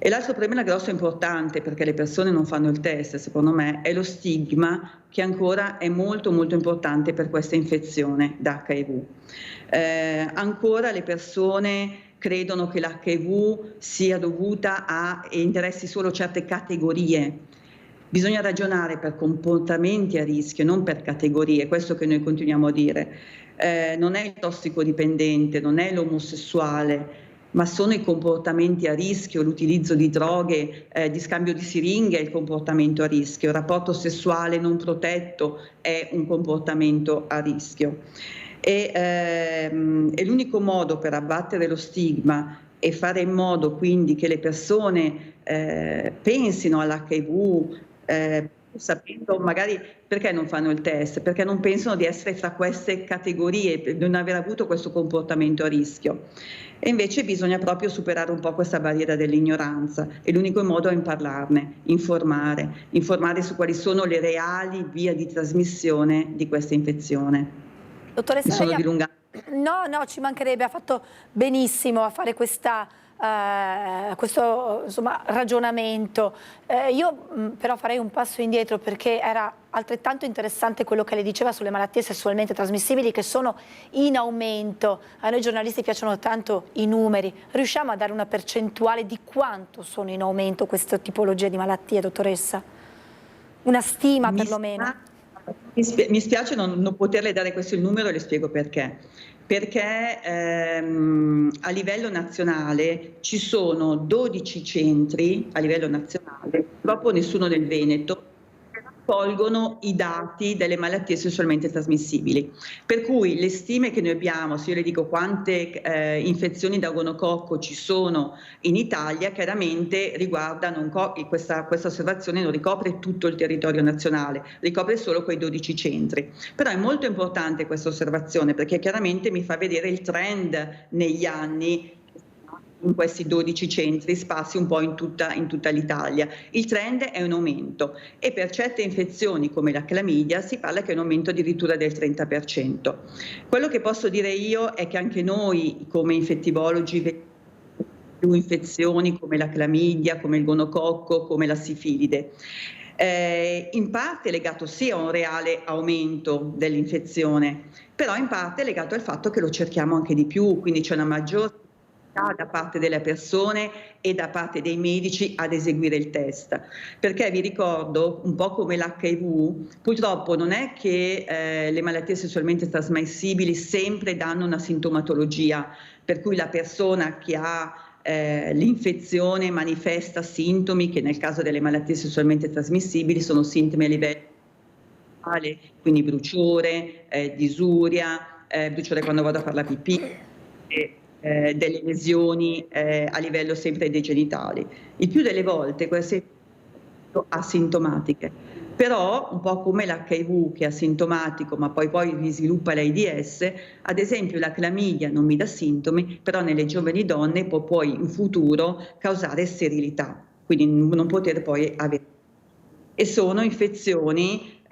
E l'altro problema grosso e importante perché le persone non fanno il test, secondo me, è lo stigma che ancora è molto molto importante per questa infezione da HIV. Ancora le persone credono che l'HIV sia dovuta a e interessi solo certe categorie. Bisogna ragionare per comportamenti a rischio, non per categorie, questo che noi continuiamo a dire. Non è il tossicodipendente, non è l'omosessuale, ma sono i comportamenti a rischio, l'utilizzo di droghe, di scambio di siringhe è il comportamento a rischio, il rapporto sessuale non protetto è un comportamento a rischio. E l'unico modo per abbattere lo stigma e fare in modo quindi che le persone pensino all'HIV, sapendo magari perché non fanno il test, perché non pensano di essere fra queste categorie, di non aver avuto questo comportamento a rischio. E invece bisogna proprio superare un po' questa barriera dell'ignoranza e l'unico modo è parlarne, informare su quali sono le reali vie di trasmissione di questa infezione. Dottoressa, no, ci mancherebbe, ha fatto benissimo a fare questo ragionamento. Io però farei un passo indietro perché era altrettanto interessante quello che lei diceva sulle malattie sessualmente trasmissibili che sono in aumento. A noi giornalisti piacciono tanto i numeri. Riusciamo a dare una percentuale di quanto sono in aumento queste tipologie di malattie, dottoressa? Una stima perlomeno? Mi spiace non poterle dare questo il numero e le spiego perché. Perché a livello nazionale ci sono 12 centri a livello nazionale, purtroppo nessuno nel Veneto, che colgono i dati delle malattie sessualmente trasmissibili. Per cui le stime che noi abbiamo, se io le dico quante infezioni da gonococco ci sono in Italia, chiaramente questa osservazione non ricopre tutto il territorio nazionale, ricopre solo quei 12 centri. Però è molto importante questa osservazione perché chiaramente mi fa vedere il trend negli anni in questi 12 centri sparsi un po' in tutta l'Italia. Il trend è un aumento e per certe infezioni come la clamidia si parla che è un aumento addirittura del 30%. Quello che posso dire io è che anche noi come infettivologi vediamo più infezioni come la clamidia, come il gonococco, come la sifilide. In parte legato sì a un reale aumento dell'infezione, però in parte legato al fatto che lo cerchiamo anche di più, quindi c'è una maggiore da parte delle persone e da parte dei medici ad eseguire il test, perché vi ricordo un po' come l'HIV, purtroppo non è che le malattie sessualmente trasmissibili sempre danno una sintomatologia, per cui la persona che ha l'infezione manifesta sintomi che nel caso delle malattie sessualmente trasmissibili sono sintomi a livello quindi bruciore, disuria, bruciore quando vado a fare la pipì, delle lesioni a livello sempre dei genitali. Il più delle volte queste sono asintomatiche, però un po' come l'HIV che è asintomatico ma poi vi sviluppa l'AIDS, ad esempio la clamidia non mi dà sintomi, però nelle giovani donne può poi in futuro causare sterilità, quindi non poter poi avere. E sono infezioni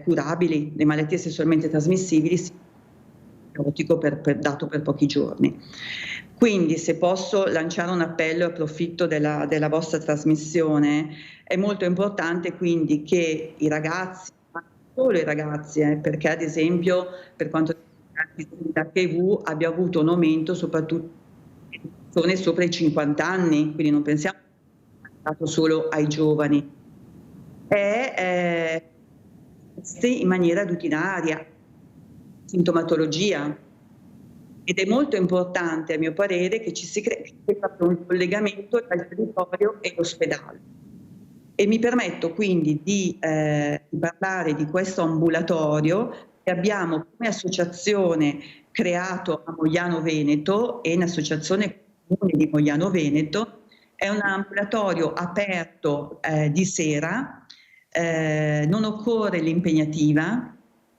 curabili, le malattie sessualmente trasmissibili dato per pochi giorni. Quindi se posso lanciare un appello e approfitto della vostra trasmissione, è molto importante quindi che i ragazzi, ma non solo i ragazzi, perché ad esempio per quanto riguarda l'HIV abbia avuto un aumento soprattutto in persone sopra i 50 anni, quindi non pensiamo solo ai giovani, in maniera rutinaria, sintomatologia, ed è molto importante a mio parere che ci si crei un collegamento tra il territorio e l'ospedale. E mi permetto quindi di parlare di questo ambulatorio che abbiamo come associazione creato a Mogliano Veneto e in associazione comune di Mogliano Veneto. È un ambulatorio aperto di sera, non occorre l'impegnativa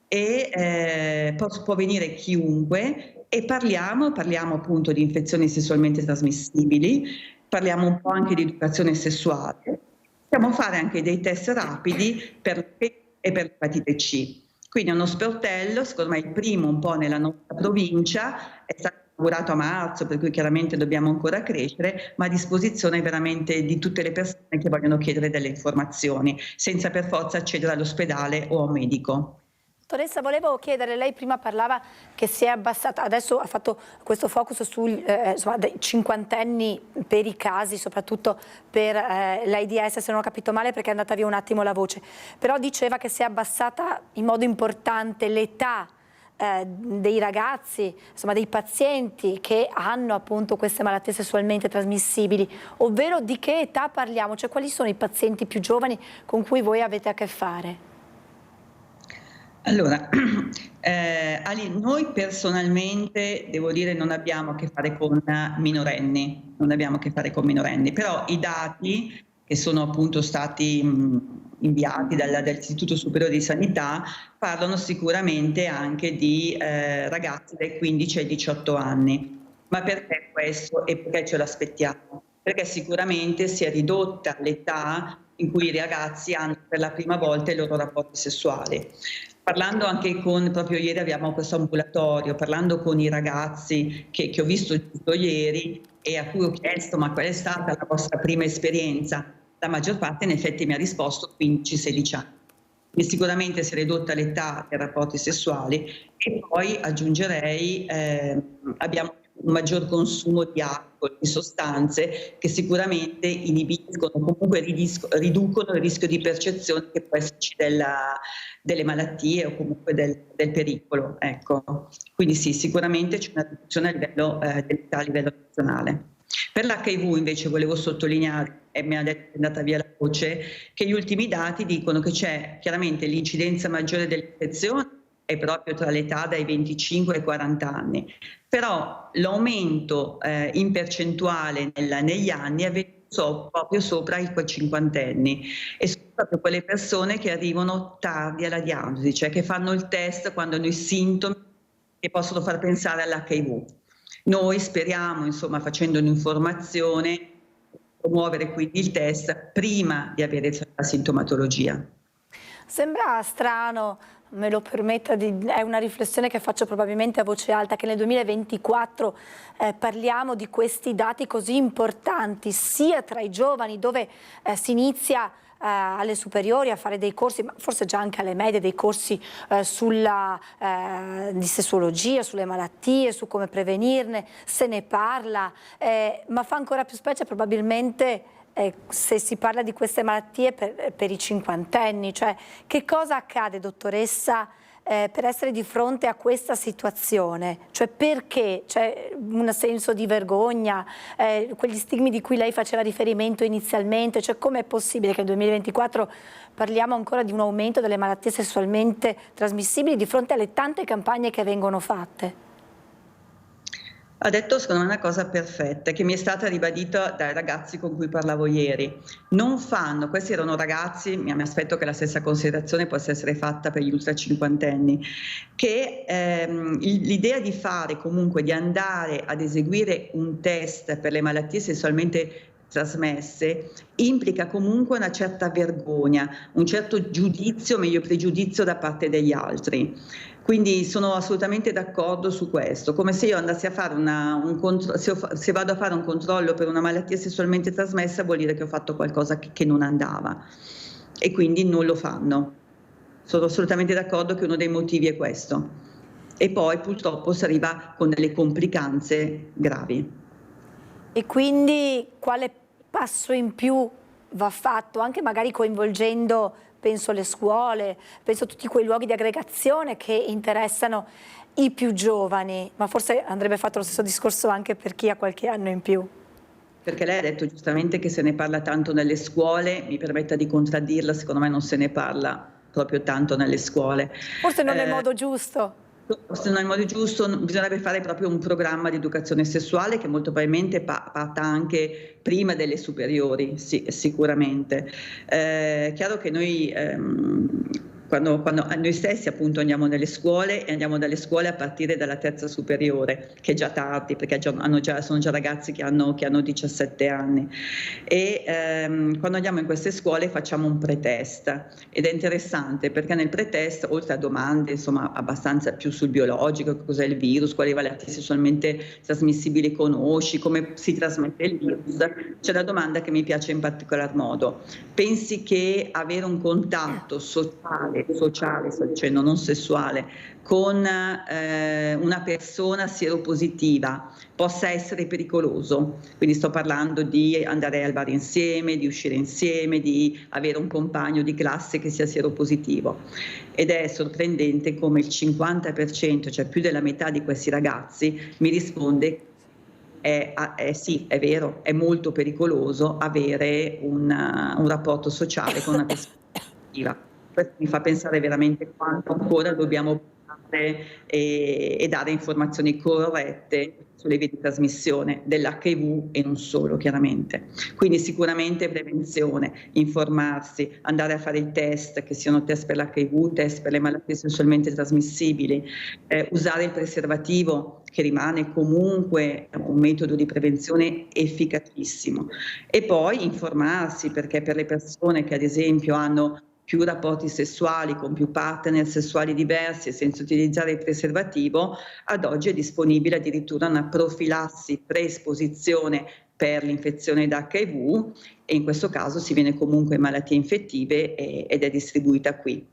e può venire chiunque e parliamo appunto di infezioni sessualmente trasmissibili, parliamo un po' anche di educazione sessuale, possiamo fare anche dei test rapidi per l'epatite C. Quindi è uno sportello, secondo me il primo un po' nella nostra provincia, è stato inaugurato a marzo, per cui chiaramente dobbiamo ancora crescere, ma a disposizione veramente di tutte le persone che vogliono chiedere delle informazioni, senza per forza accedere all'ospedale o a un medico. Dottoressa, volevo chiedere, lei prima parlava che si è abbassata, adesso ha fatto questo focus sui cinquantenni per i casi, soprattutto per l'AIDS, se non ho capito male perché è andata via un attimo la voce, però diceva che si è abbassata in modo importante l'età dei ragazzi, insomma dei pazienti che hanno appunto queste malattie sessualmente trasmissibili, ovvero di che età parliamo, cioè quali sono i pazienti più giovani con cui voi avete a che fare? Allora, noi personalmente, devo dire, non abbiamo a che fare con minorenni, però i dati che sono appunto stati inviati dall'Istituto Superiore di Sanità parlano sicuramente anche di ragazzi dai 15 ai 18 anni. Ma perché questo e perché ce l'aspettiamo? Perché sicuramente si è ridotta l'età in cui i ragazzi hanno per la prima volta i loro rapporti sessuali. Parlando anche proprio ieri abbiamo questo ambulatorio, parlando con i ragazzi che ho visto giusto ieri e a cui ho chiesto ma qual è stata la vostra prima esperienza, la maggior parte in effetti mi ha risposto 15-16 anni. Quindi sicuramente si è ridotta l'età dei rapporti sessuali e poi aggiungerei abbiamo un maggior consumo di alcol, di sostanze che sicuramente inibiscono, comunque riducono il rischio di percezione che può esserci delle malattie o comunque del pericolo. Ecco. Quindi sì, sicuramente c'è una riduzione a livello nazionale. Per l'HIV invece volevo sottolineare e mi ha detto che è andata via la voce, che gli ultimi dati dicono che c'è chiaramente l'incidenza maggiore dell'infezione è proprio tra l'età dai 25 ai 40 anni, però l'aumento in percentuale negli anni è venuto proprio sopra i cinquantenni e sono proprio quelle persone che arrivano tardi alla diagnosi, cioè che fanno il test quando hanno i sintomi che possono far pensare all'HIV. Noi speriamo, insomma, facendo un'informazione, promuovere quindi il test prima di avere la sintomatologia. Sembra strano, me lo permetta, è una riflessione che faccio probabilmente a voce alta, che nel 2024 parliamo di questi dati così importanti, sia tra i giovani dove si inizia alle superiori a fare dei corsi, ma forse già anche alle medie, dei corsi di sessuologia, sulle malattie, su come prevenirne, se ne parla, ma fa ancora più specie probabilmente se si parla di queste malattie per i cinquantenni. Cioè, che cosa accade, dottoressa, per essere di fronte a questa situazione? Cioè, perché c'è un senso di vergogna, quegli stigmi di cui lei faceva riferimento inizialmente? Cioè, com'è possibile che nel 2024 parliamo ancora di un aumento delle malattie sessualmente trasmissibili di fronte alle tante campagne che vengono fatte? Ha detto secondo me una cosa perfetta che mi è stata ribadita dai ragazzi con cui parlavo ieri. Non fanno, questi erano ragazzi, mi aspetto che la stessa considerazione possa essere fatta per gli ultra cinquantenni, che l'idea di fare comunque, di andare ad eseguire un test per le malattie sessualmente trasmesse implica comunque una certa vergogna, un certo giudizio, meglio pregiudizio da parte degli altri. Quindi sono assolutamente d'accordo su questo, come se io andassi a fare se vado a fare un controllo per una malattia sessualmente trasmessa vuol dire che ho fatto qualcosa che non andava e quindi non lo fanno. Sono assolutamente d'accordo che uno dei motivi è questo e poi purtroppo si arriva con delle complicanze gravi. E quindi quale passo in più va fatto, anche magari coinvolgendo, penso le scuole, penso a tutti quei luoghi di aggregazione che interessano i più giovani, ma forse andrebbe fatto lo stesso discorso anche per chi ha qualche anno in più? Perché lei ha detto giustamente che se ne parla tanto nelle scuole, mi permetta di contraddirla, secondo me non se ne parla proprio tanto nelle scuole. Forse non è il modo giusto. Se non è il modo giusto, bisognerebbe fare proprio un programma di educazione sessuale che molto probabilmente parta anche prima delle superiori, sì, sicuramente. È chiaro che noi quando noi stessi appunto andiamo nelle scuole e andiamo dalle scuole a partire dalla terza superiore, che è già tardi perché sono già ragazzi che hanno 17 anni e quando andiamo in queste scuole facciamo un pretest ed è interessante perché nel pretest, oltre a domande insomma abbastanza più sul biologico, cos'è il virus, quali malattie sessualmente trasmissibili conosci, come si trasmette il virus, c'è la domanda che mi piace in particolar modo: pensi che avere un contatto sociale, sto dicendo, non sessuale, con una persona sieropositiva possa essere pericoloso? Quindi sto parlando di andare al bar insieme, di uscire insieme, di avere un compagno di classe che sia sieropositivo. Ed è sorprendente come il 50%, cioè più della metà di questi ragazzi, mi risponde sì, è vero, è molto pericoloso avere un rapporto sociale con una persona positiva. Questo mi fa pensare veramente quanto ancora dobbiamo fare e dare informazioni corrette sulle vie di trasmissione dell'HIV e non solo, chiaramente. Quindi sicuramente prevenzione, informarsi, andare a fare i test, che siano test per l'HIV, test per le malattie sessualmente trasmissibili, usare il preservativo, che rimane comunque un metodo di prevenzione efficacissimo. E poi informarsi, perché per le persone che ad esempio hanno più rapporti sessuali con più partner sessuali diversi e senza utilizzare il preservativo, ad oggi è disponibile addirittura una profilassi pre-esposizione per l'infezione da HIV e in questo caso si viene comunque in malattie infettive ed è distribuita qui.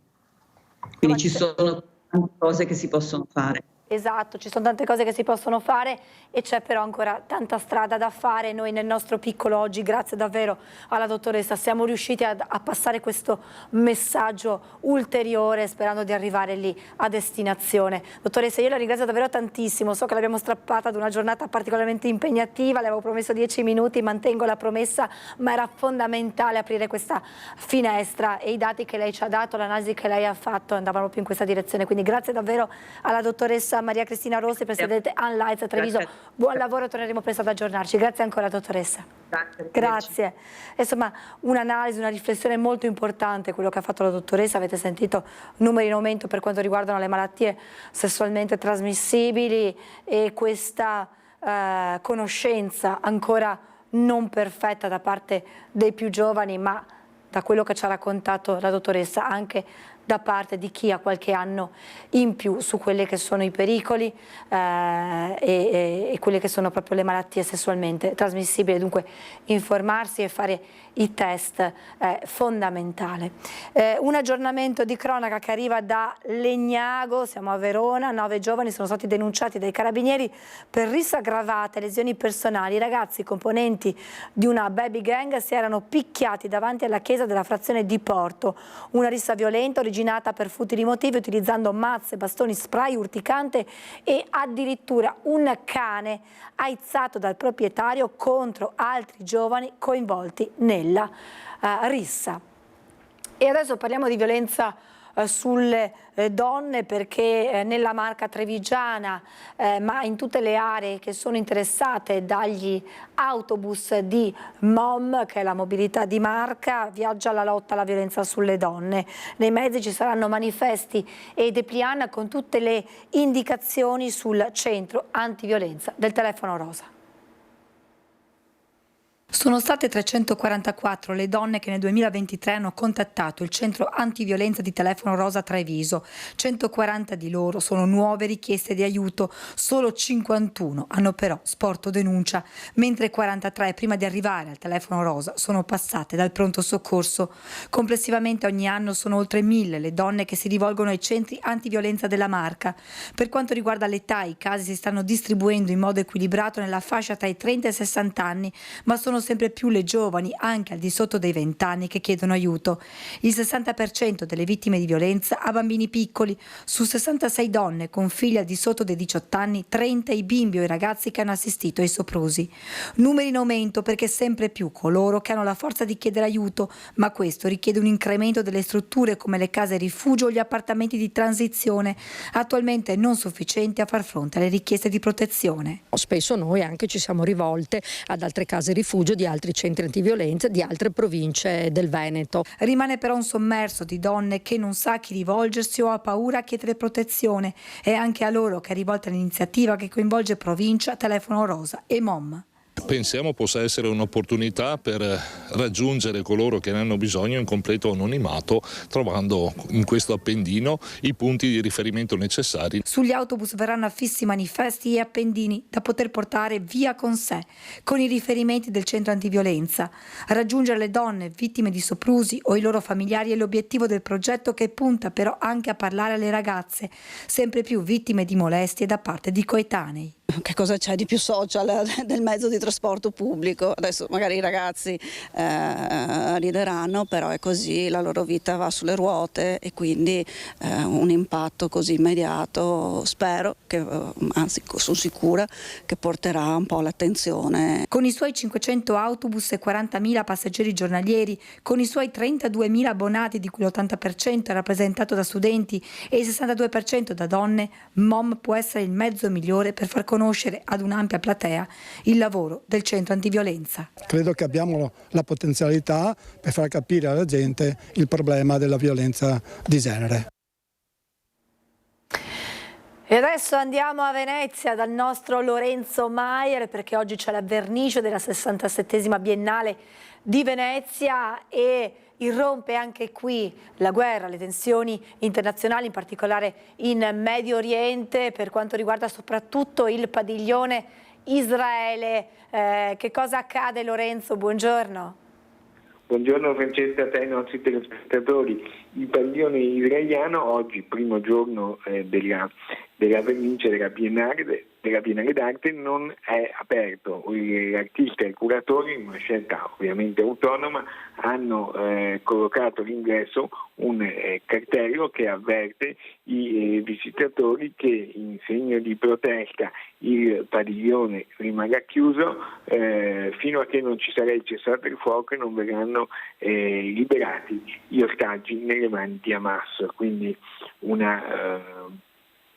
Quindi ci sono tante cose che si possono fare. Esatto, ci sono tante cose che si possono fare e c'è però ancora tanta strada da fare. Noi nel nostro piccolo oggi, grazie davvero alla dottoressa, siamo riusciti a passare questo messaggio ulteriore sperando di arrivare lì a destinazione. Dottoressa, io la ringrazio davvero tantissimo, so che l'abbiamo strappata ad una giornata particolarmente impegnativa, le avevo promesso 10 minuti, mantengo la promessa, ma era fondamentale aprire questa finestra e i dati che lei ci ha dato, l'analisi che lei ha fatto andavano proprio in questa direzione, quindi grazie davvero alla dottoressa Maria Cristina Rossi, presidente Unlights Treviso. Buon lavoro, torneremo presto ad aggiornarci. Grazie ancora, dottoressa. Grazie. Insomma, un'analisi, una riflessione molto importante quello che ha fatto la dottoressa. Avete sentito numeri in aumento per quanto riguardano le malattie sessualmente trasmissibili e questa conoscenza ancora non perfetta da parte dei più giovani, ma da quello che ci ha raccontato la dottoressa anche da parte di chi ha qualche anno in più su quelli che sono i pericoli e quelle che sono proprio le malattie sessualmente trasmissibili. Dunque informarsi e fare i test è fondamentale. Un aggiornamento di cronaca che arriva da Legnago, siamo a Verona, 9 giovani sono stati denunciati dai carabinieri per risse aggravate, lesioni personali. I ragazzi componenti di una baby gang si erano picchiati davanti alla chiesa della frazione di Porto, una rissa violenta originata per futili motivi utilizzando mazze, bastoni, spray, urticante e addirittura un cane aizzato dal proprietario contro altri giovani coinvolti nella rissa. E adesso parliamo di violenza sulle donne, perché nella Marca trevigiana ma in tutte le aree che sono interessate dagli autobus di MOM, che è la mobilità di Marca, viaggia la lotta alla violenza sulle donne. Nei mezzi ci saranno manifesti e dépliant con tutte le indicazioni sul centro antiviolenza del telefono rosa. Sono state 344 le donne che nel 2023 hanno contattato il centro antiviolenza di telefono rosa Treviso. 140 di loro sono nuove richieste di aiuto, solo 51 hanno però sporto denuncia, mentre 43 prima di arrivare al telefono rosa sono passate dal pronto soccorso. Complessivamente ogni anno sono oltre 1000 le donne che si rivolgono ai centri antiviolenza della Marca. Per quanto riguarda l'età, i casi si stanno distribuendo in modo equilibrato nella fascia tra i 30 e i 60 anni, ma sono sempre più le giovani, anche al di sotto dei 20 anni, che chiedono aiuto. Il 60% delle vittime di violenza ha bambini piccoli. Su 66 donne con figli al di sotto dei 18 anni, 30 i bimbi o i ragazzi che hanno assistito ai soprusi. Numeri in aumento perché sempre più coloro che hanno la forza di chiedere aiuto, ma questo richiede un incremento delle strutture come le case rifugio o gli appartamenti di transizione, attualmente non sufficienti a far fronte alle richieste di protezione. Spesso noi anche ci siamo rivolte ad altre case rifugio di altri centri antiviolenza di altre province del Veneto. Rimane però un sommerso di donne che non sa a chi rivolgersi o ha paura a chiedere protezione. È anche a loro che è rivolta l'iniziativa che coinvolge Provincia, Telefono Rosa e MOM. Pensiamo possa essere un'opportunità per raggiungere coloro che ne hanno bisogno in completo anonimato, trovando in questo appendino i punti di riferimento necessari. Sugli autobus verranno affissi manifesti e appendini da poter portare via con sé, con i riferimenti del centro antiviolenza. Raggiungere le donne vittime di soprusi o i loro familiari è l'obiettivo del progetto, che punta però anche a parlare alle ragazze, sempre più vittime di molestie da parte di coetanei. Che cosa c'è di più social del mezzo di trasporto pubblico? Adesso magari i ragazzi rideranno, però è così, la loro vita va sulle ruote e quindi un impatto così immediato spero che, anzi sono sicura che porterà un po' l'attenzione. Con i suoi 500 autobus e 40.000 passeggeri giornalieri, con i suoi 32.000 abbonati, di cui l'80% è rappresentato da studenti e il 62% da donne, MOM può essere il mezzo migliore per far conoscere ad un'ampia platea il lavoro del centro antiviolenza. Credo che abbiamo la potenzialità per far capire alla gente il problema della violenza di genere. E adesso andiamo a Venezia dal nostro Lorenzo Maier, perché oggi c'è la vernice della 67esima Biennale di Venezia e irrompe anche qui la guerra, le tensioni internazionali, in particolare in Medio Oriente, per quanto riguarda soprattutto il padiglione Israele. Che cosa accade, Lorenzo? Buongiorno. Buongiorno Francesca, a te e ai nostri telespettatori. Il padiglione israeliano oggi, primo giorno della vernice della Biennale d'arte, non è aperto. L'artista e il curatore, in una scelta ovviamente autonoma, hanno collocato all'ingresso un cartello che avverte i visitatori che in segno di protesta il padiglione rimarrà chiuso fino a che non ci sarà il cessate il fuoco e non verranno liberati gli ostaggi nelle mani di Hamas. Quindi una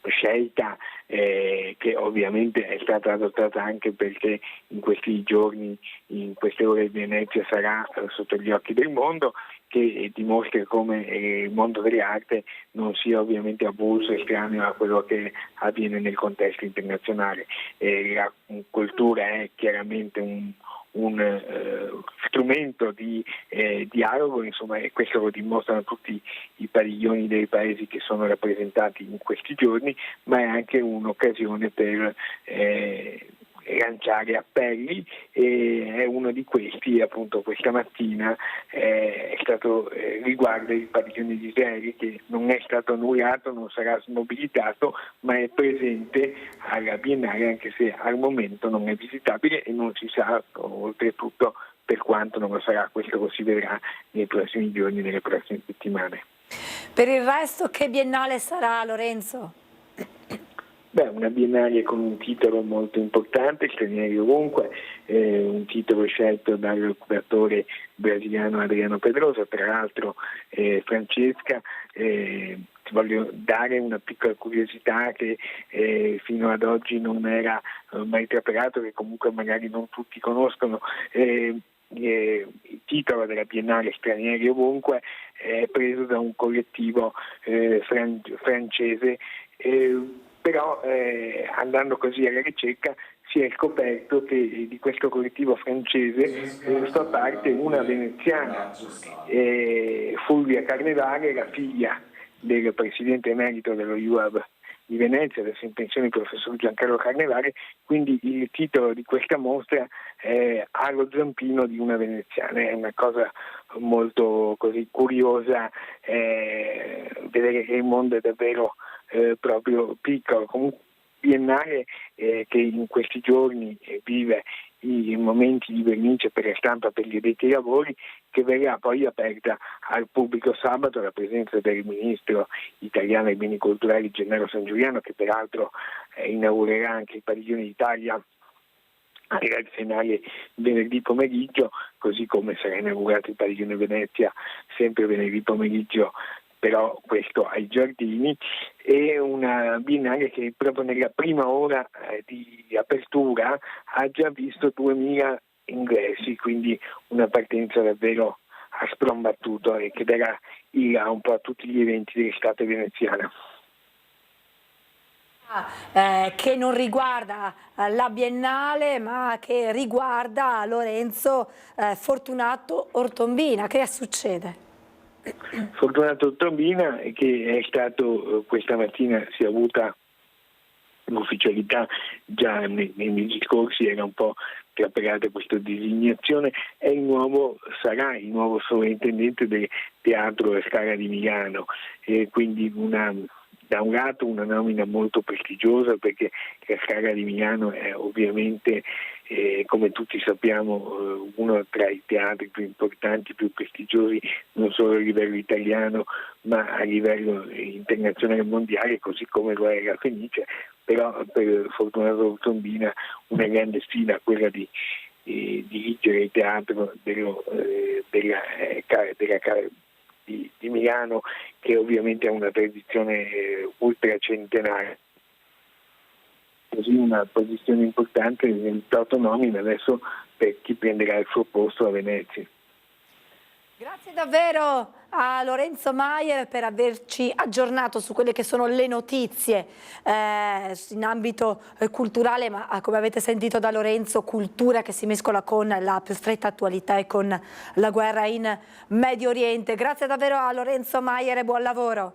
scelta che ovviamente è stata adottata anche perché in questi giorni, in queste ore Venezia sarà sotto gli occhi del mondo, che dimostra come il mondo dell'arte non sia ovviamente avulso e estraneo a quello che avviene nel contesto internazionale. La cultura è chiaramente un strumento di dialogo, insomma, e questo lo dimostrano tutti i padiglioni dei paesi che sono rappresentati in questi giorni, ma è anche un'occasione per lanciare appelli, e è uno di questi appunto questa mattina riguarda il padiglione di Israele, che non è stato annullato, non sarà smobilitato, ma è presente alla Biennale, anche se al momento non è visitabile e non si sa oltretutto per quanto non lo sarà. Questo lo si vedrà nei prossimi giorni, nelle prossime settimane. Per il resto che Biennale sarà, Lorenzo? Una Biennale con un titolo molto importante, Stranieri ovunque, un titolo scelto dal curatore brasiliano Adriano Pedrosa. Tra l'altro, Francesca, ti voglio dare una piccola curiosità che fino ad oggi non era mai trapelato, che comunque magari non tutti conoscono. Il titolo della Biennale Stranieri ovunque è preso da un collettivo francese, però andando così alla ricerca si è scoperto che di questo collettivo francese fa parte una veneziana, Fulvia Carnevale, la figlia del presidente emerito dello IUAB di Venezia, adesso in pensione il professor Giancarlo Carnevale. Quindi il titolo di questa mostra ha lo zampino di una veneziana. È una cosa molto così curiosa vedere che il mondo è davvero proprio piccolo. Comunque Biennale che in questi giorni vive i momenti di vernice per la stampa per gli addetti ai lavori, che verrà poi aperta al pubblico sabato alla presenza del ministro italiano ai beni culturali Gennaro Sangiuliano, che peraltro inaugurerà anche il padiglione d'Italia all'Arsenale venerdì pomeriggio, così come sarà inaugurato il padiglione Venezia sempre venerdì pomeriggio, però questo ai Giardini. È una Biennale che proprio nella prima ora di apertura ha già visto 2000 ingressi, quindi una partenza davvero a sprombattuto e che darà il là un po' a tutti gli eventi dell'estate veneziana. Che non riguarda la Biennale, ma che riguarda Lorenzo Fortunato Ortombina. Che succede? Fortunato Ortombina, che è stato questa mattina, si è avuta l'ufficialità già nei mesi scorsi, era un po' trapelata questa designazione, sarà il nuovo sovrintendente del Teatro Scala di Milano, quindi da un lato una nomina molto prestigiosa, perché la Scala di Milano è ovviamente, come tutti sappiamo, uno tra i teatri più importanti, più prestigiosi, non solo a livello italiano ma a livello internazionale e mondiale, così come lo è la Fenice. Però per Fortunato Ortombina una grande sfida quella di dirigere il teatro di Milano, che ovviamente ha una tradizione ultracentenaria. Così una posizione importante nel Toto nomina adesso per chi prenderà il suo posto a Venezia. Grazie davvero a Lorenzo Maier per averci aggiornato su quelle che sono le notizie in ambito culturale, ma come avete sentito da Lorenzo, cultura che si mescola con la più stretta attualità e con la guerra in Medio Oriente. Grazie davvero a Lorenzo Maier e buon lavoro.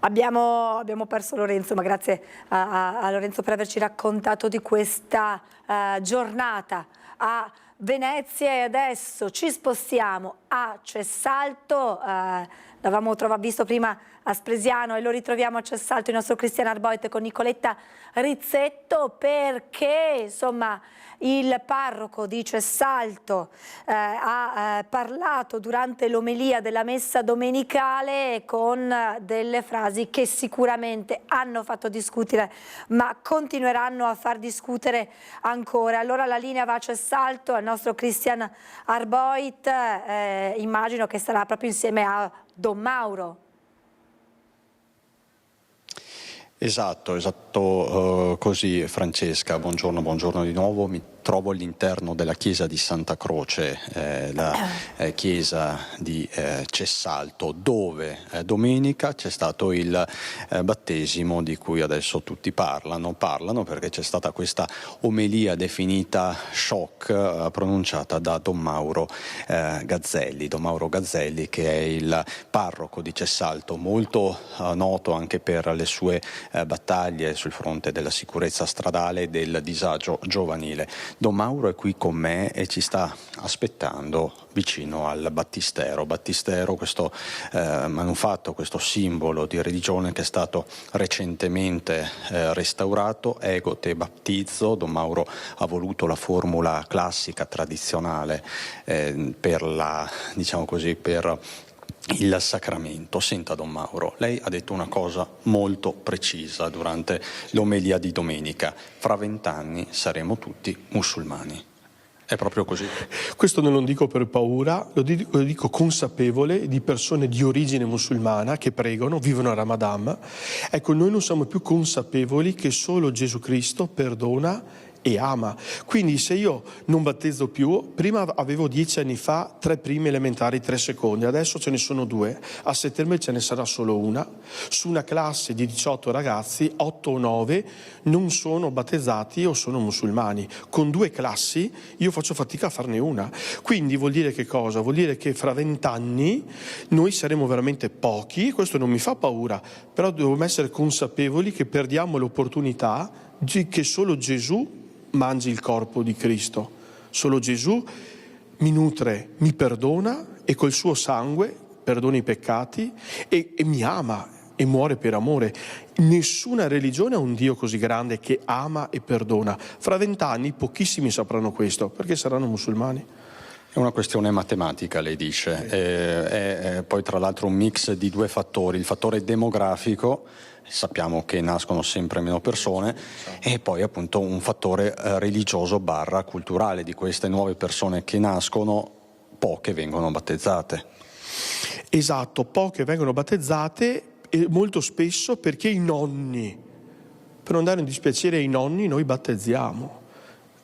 Abbiamo perso Lorenzo, ma grazie a Lorenzo per averci raccontato di questa giornata a Venezia e adesso ci spostiamo a Cessalto. L'avevamo visto prima a Spresiano e lo ritroviamo a Cessalto il nostro Cristian Arboit con Nicoletta Rizzetto, perché insomma il parroco di Cessalto ha parlato durante l'omelia della messa domenicale con delle frasi che sicuramente hanno fatto discutere, ma continueranno a far discutere ancora. Allora la linea va a Cessalto, al nostro Cristian Arboit, immagino che sarà proprio insieme a Don Mauro. Esatto, così Francesca, buongiorno di nuovo. Mi trovo all'interno della chiesa di Santa Croce, la chiesa di Cessalto, dove domenica c'è stato il battesimo di cui adesso tutti parlano perché c'è stata questa omelia definita shock pronunciata da Don Mauro Gazzelli, che è il parroco di Cessalto, molto noto anche per le sue battaglie sul fronte della sicurezza stradale e del disagio giovanile. Don Mauro è qui con me e ci sta aspettando vicino al battistero, questo manufatto, questo simbolo di religione che è stato recentemente restaurato, ego te battizzo. Don Mauro ha voluto la formula classica, tradizionale per il sacramento. Senta Don Mauro, lei ha detto una cosa molto precisa durante l'omelia di domenica: fra 20 anni saremo tutti musulmani. È proprio così? Questo non lo dico per paura, lo dico consapevole di persone di origine musulmana che pregano, vivono a Ramadan. Ecco, noi non siamo più consapevoli che solo Gesù Cristo perdona e ama. Quindi se io non battezzo più, prima avevo 10 anni fa 3 prime elementari, 3 secondi, adesso ce ne sono 2, a settembre ce ne sarà solo una. Su una classe di 18 ragazzi, 8 o 9 non sono battezzati o sono musulmani. Con 2 classi io faccio fatica a farne una. Quindi vuol dire che cosa? Vuol dire che fra 20 anni noi saremo veramente pochi. Questo non mi fa paura, però dobbiamo essere consapevoli che perdiamo l'opportunità che solo Gesù mangi il corpo di Cristo. Solo Gesù mi nutre, mi perdona e col suo sangue perdona i peccati e mi ama e muore per amore. Nessuna religione ha un Dio così grande che ama e perdona. Fra 20 anni pochissimi sapranno questo, perché saranno musulmani. È una questione matematica, lei dice, è poi tra l'altro un mix di 2 fattori: il fattore demografico, sappiamo che nascono sempre meno persone, e poi appunto un fattore religioso / culturale. Di queste nuove persone che nascono, poche vengono battezzate. Esatto, poche vengono battezzate e molto spesso perché i nonni, per non dare un dispiacere ai nonni, noi battezziamo.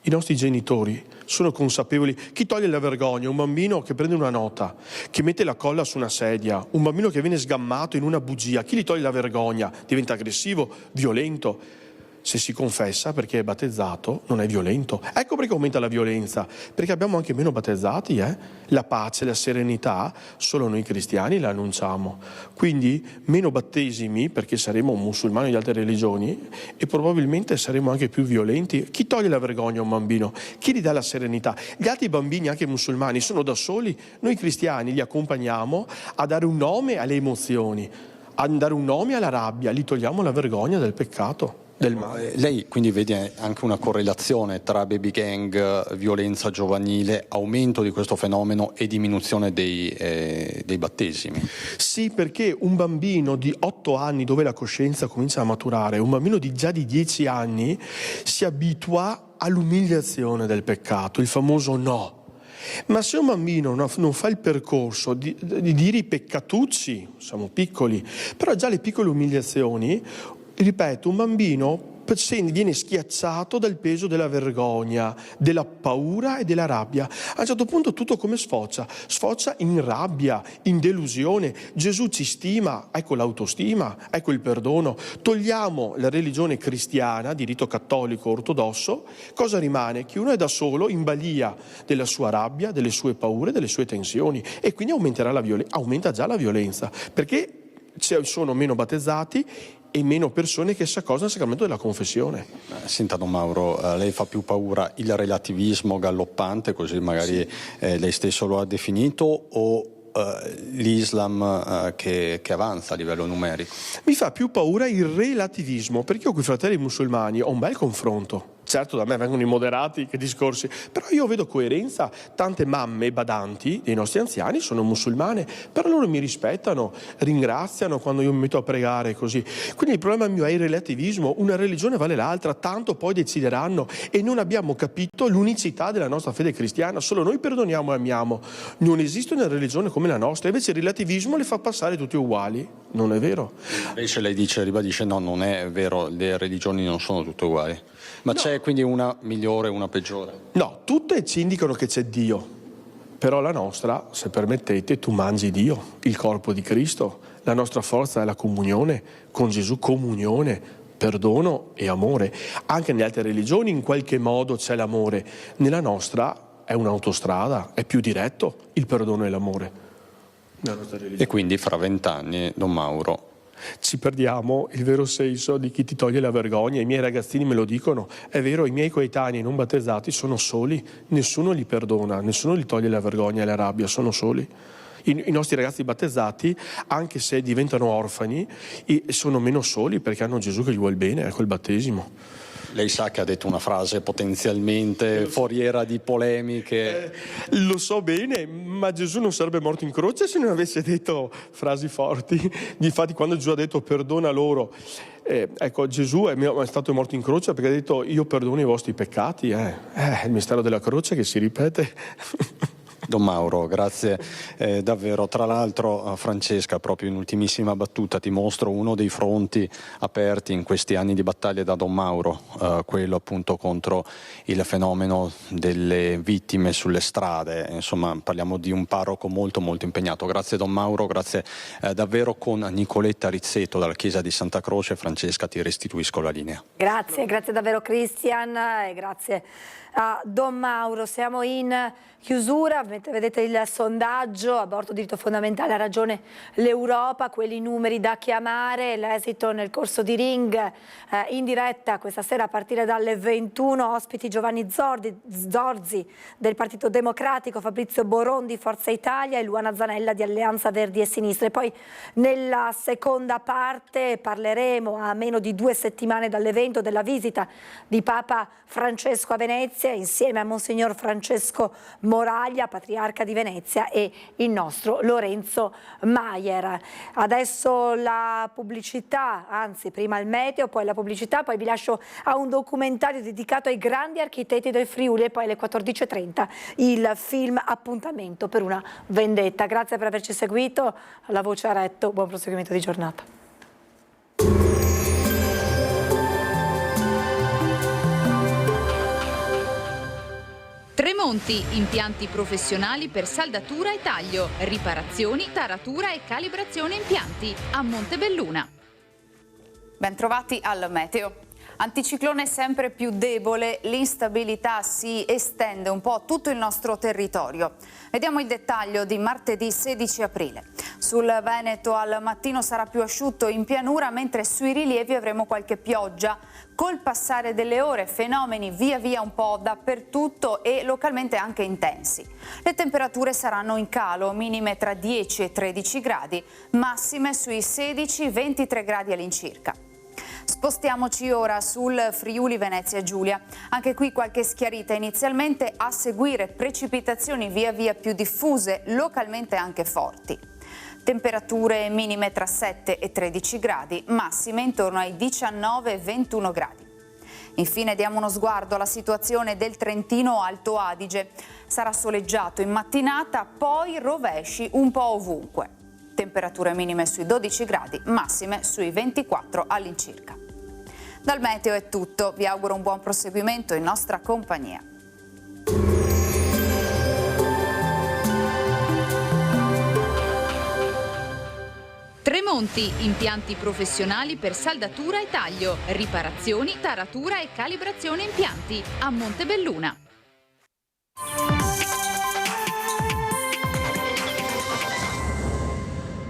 I nostri genitori sono consapevoli. Chi toglie la vergogna? Un bambino che prende una nota, che mette la colla su una sedia, un bambino che viene sgammato in una bugia. Chi gli toglie la vergogna? Diventa aggressivo, violento. Se si confessa perché è battezzato, non è violento. Ecco perché aumenta la violenza, perché abbiamo anche meno battezzati. La pace, la serenità, solo noi cristiani la annunciamo. Quindi meno battesimi, perché saremo musulmani di altre religioni, e probabilmente saremo anche più violenti. Chi toglie la vergogna a un bambino? Chi gli dà la serenità? Gli altri bambini, anche musulmani, sono da soli. Noi cristiani li accompagniamo a dare un nome alle emozioni, a dare un nome alla rabbia, gli togliamo la vergogna del peccato. Lei quindi vede anche una correlazione tra baby gang, violenza giovanile, aumento di questo fenomeno e diminuzione dei battesimi? Sì, perché un bambino di 8 anni, dove la coscienza comincia a maturare, un bambino già di 10 anni si abitua all'umiliazione del peccato, il famoso no. Ma se un bambino non fa il percorso di dire i peccatucci, siamo piccoli, però già le piccole umiliazioni, ripeto, un bambino viene schiacciato dal peso della vergogna, della paura e della rabbia. A un certo punto tutto come sfocia? Sfocia in rabbia, in delusione. Gesù ci stima, ecco l'autostima, ecco il perdono. Togliamo la religione cristiana di rito cattolico ortodosso, cosa rimane? Che uno è da solo in balia della sua rabbia, delle sue paure, delle sue tensioni, e quindi aumenta già la violenza, perché sono meno battezzati e meno persone che si accostano al sacramento della confessione. Senta Don Mauro, lei fa più paura il relativismo galoppante, così magari lei stesso lo ha definito, o l'Islam che avanza a livello numerico? Mi fa più paura il relativismo, perché io con i fratelli musulmani ho un bel confronto. Certo, da me vengono i moderati, che discorsi, però io vedo coerenza. Tante mamme badanti dei nostri anziani sono musulmane, però loro mi rispettano, ringraziano quando io mi metto a pregare, così. Quindi il problema mio è il relativismo, una religione vale l'altra, tanto poi decideranno, e non abbiamo capito l'unicità della nostra fede cristiana. Solo noi perdoniamo e amiamo, non esiste una religione come la nostra, invece il relativismo le fa passare tutti uguali. Non è vero. Invece lei ribadisce no, non è vero, le religioni non sono tutte uguali. Ma no. C'è quindi una migliore e una peggiore? No, tutte ci indicano che c'è Dio, però la nostra, se permettete, tu mangi Dio, il corpo di Cristo. La nostra forza è la comunione con Gesù, comunione, perdono e amore. Anche nelle altre religioni in qualche modo c'è l'amore, nella nostra è un'autostrada, è più diretto il perdono e l'amore. E quindi fra 20 anni, Don Mauro, ci perdiamo il vero senso di chi ti toglie la vergogna. I miei ragazzini me lo dicono, è vero, i miei coetanei non battezzati sono soli, nessuno li perdona, nessuno gli toglie la vergogna e la rabbia, sono soli. I nostri ragazzi battezzati, anche se diventano orfani, sono meno soli perché hanno Gesù che gli vuol bene, ecco il battesimo. Lei sa che ha detto una frase potenzialmente foriera di polemiche. Lo so bene, ma Gesù non sarebbe morto in croce se non avesse detto frasi forti. Difatti quando Gesù ha detto perdona loro, ecco, Gesù è stato morto in croce perché ha detto io perdono i vostri peccati. Il mistero della croce che si ripete. Don Mauro, grazie davvero. Tra l'altro, Francesca, proprio in ultimissima battuta ti mostro uno dei fronti aperti in questi anni di battaglie da Don Mauro, quello appunto contro il fenomeno delle vittime sulle strade. Insomma, parliamo di un parroco molto molto impegnato. Grazie Don Mauro, grazie davvero. Con Nicoletta Rizzetto dalla Chiesa di Santa Croce, Francesca, ti restituisco la linea. Grazie davvero Cristian e grazie a Don Mauro. Siamo in chiusura, vedete il sondaggio, aborto diritto fondamentale, ha ragione l'Europa, quelli numeri da chiamare, l'esito nel corso di Ring in diretta questa sera a partire dalle 21, ospiti Giovanni Zorzi del Partito Democratico, Fabrizio Boron di Forza Italia e Luana Zanella di Alleanza Verdi e Sinistre. Poi nella seconda parte parleremo a meno di 2 settimane dall'evento della visita di Papa Francesco a Venezia insieme a Monsignor Francesco Moraglia, patriarca di Venezia, e il nostro Lorenzo Maier. Adesso la pubblicità, anzi prima il meteo, poi la pubblicità, poi vi lascio a un documentario dedicato ai grandi architetti del Friuli e poi alle 14:30 il film Appuntamento per una vendetta. Grazie per averci seguito, la voce ha retto, buon proseguimento di giornata. Tremonti, impianti professionali per saldatura e taglio, riparazioni, taratura e calibrazione impianti a Montebelluna. Bentrovati al meteo. Anticiclone sempre più debole, l'instabilità si estende un po' a tutto il nostro territorio. Vediamo il dettaglio di martedì 16 aprile. Sul Veneto al mattino sarà più asciutto in pianura, mentre sui rilievi avremo qualche pioggia. Col passare delle ore fenomeni via via un po' dappertutto e localmente anche intensi. Le temperature saranno in calo, minime tra 10 e 13 gradi, massime sui 16-23 gradi all'incirca. Spostiamoci ora sul Friuli Venezia Giulia. Anche qui qualche schiarita inizialmente, a seguire precipitazioni via via più diffuse, localmente anche forti. Temperature minime tra 7 e 13 gradi, massime intorno ai 19-21 gradi. Infine diamo uno sguardo alla situazione del Trentino Alto Adige. Sarà soleggiato in mattinata, poi rovesci un po' ovunque. Temperature minime sui 12 gradi, massime sui 24 all'incirca. Dal meteo è tutto, vi auguro un buon proseguimento in nostra compagnia. Tremonti, impianti professionali per saldatura e taglio, riparazioni, taratura e calibrazione impianti a Montebelluna.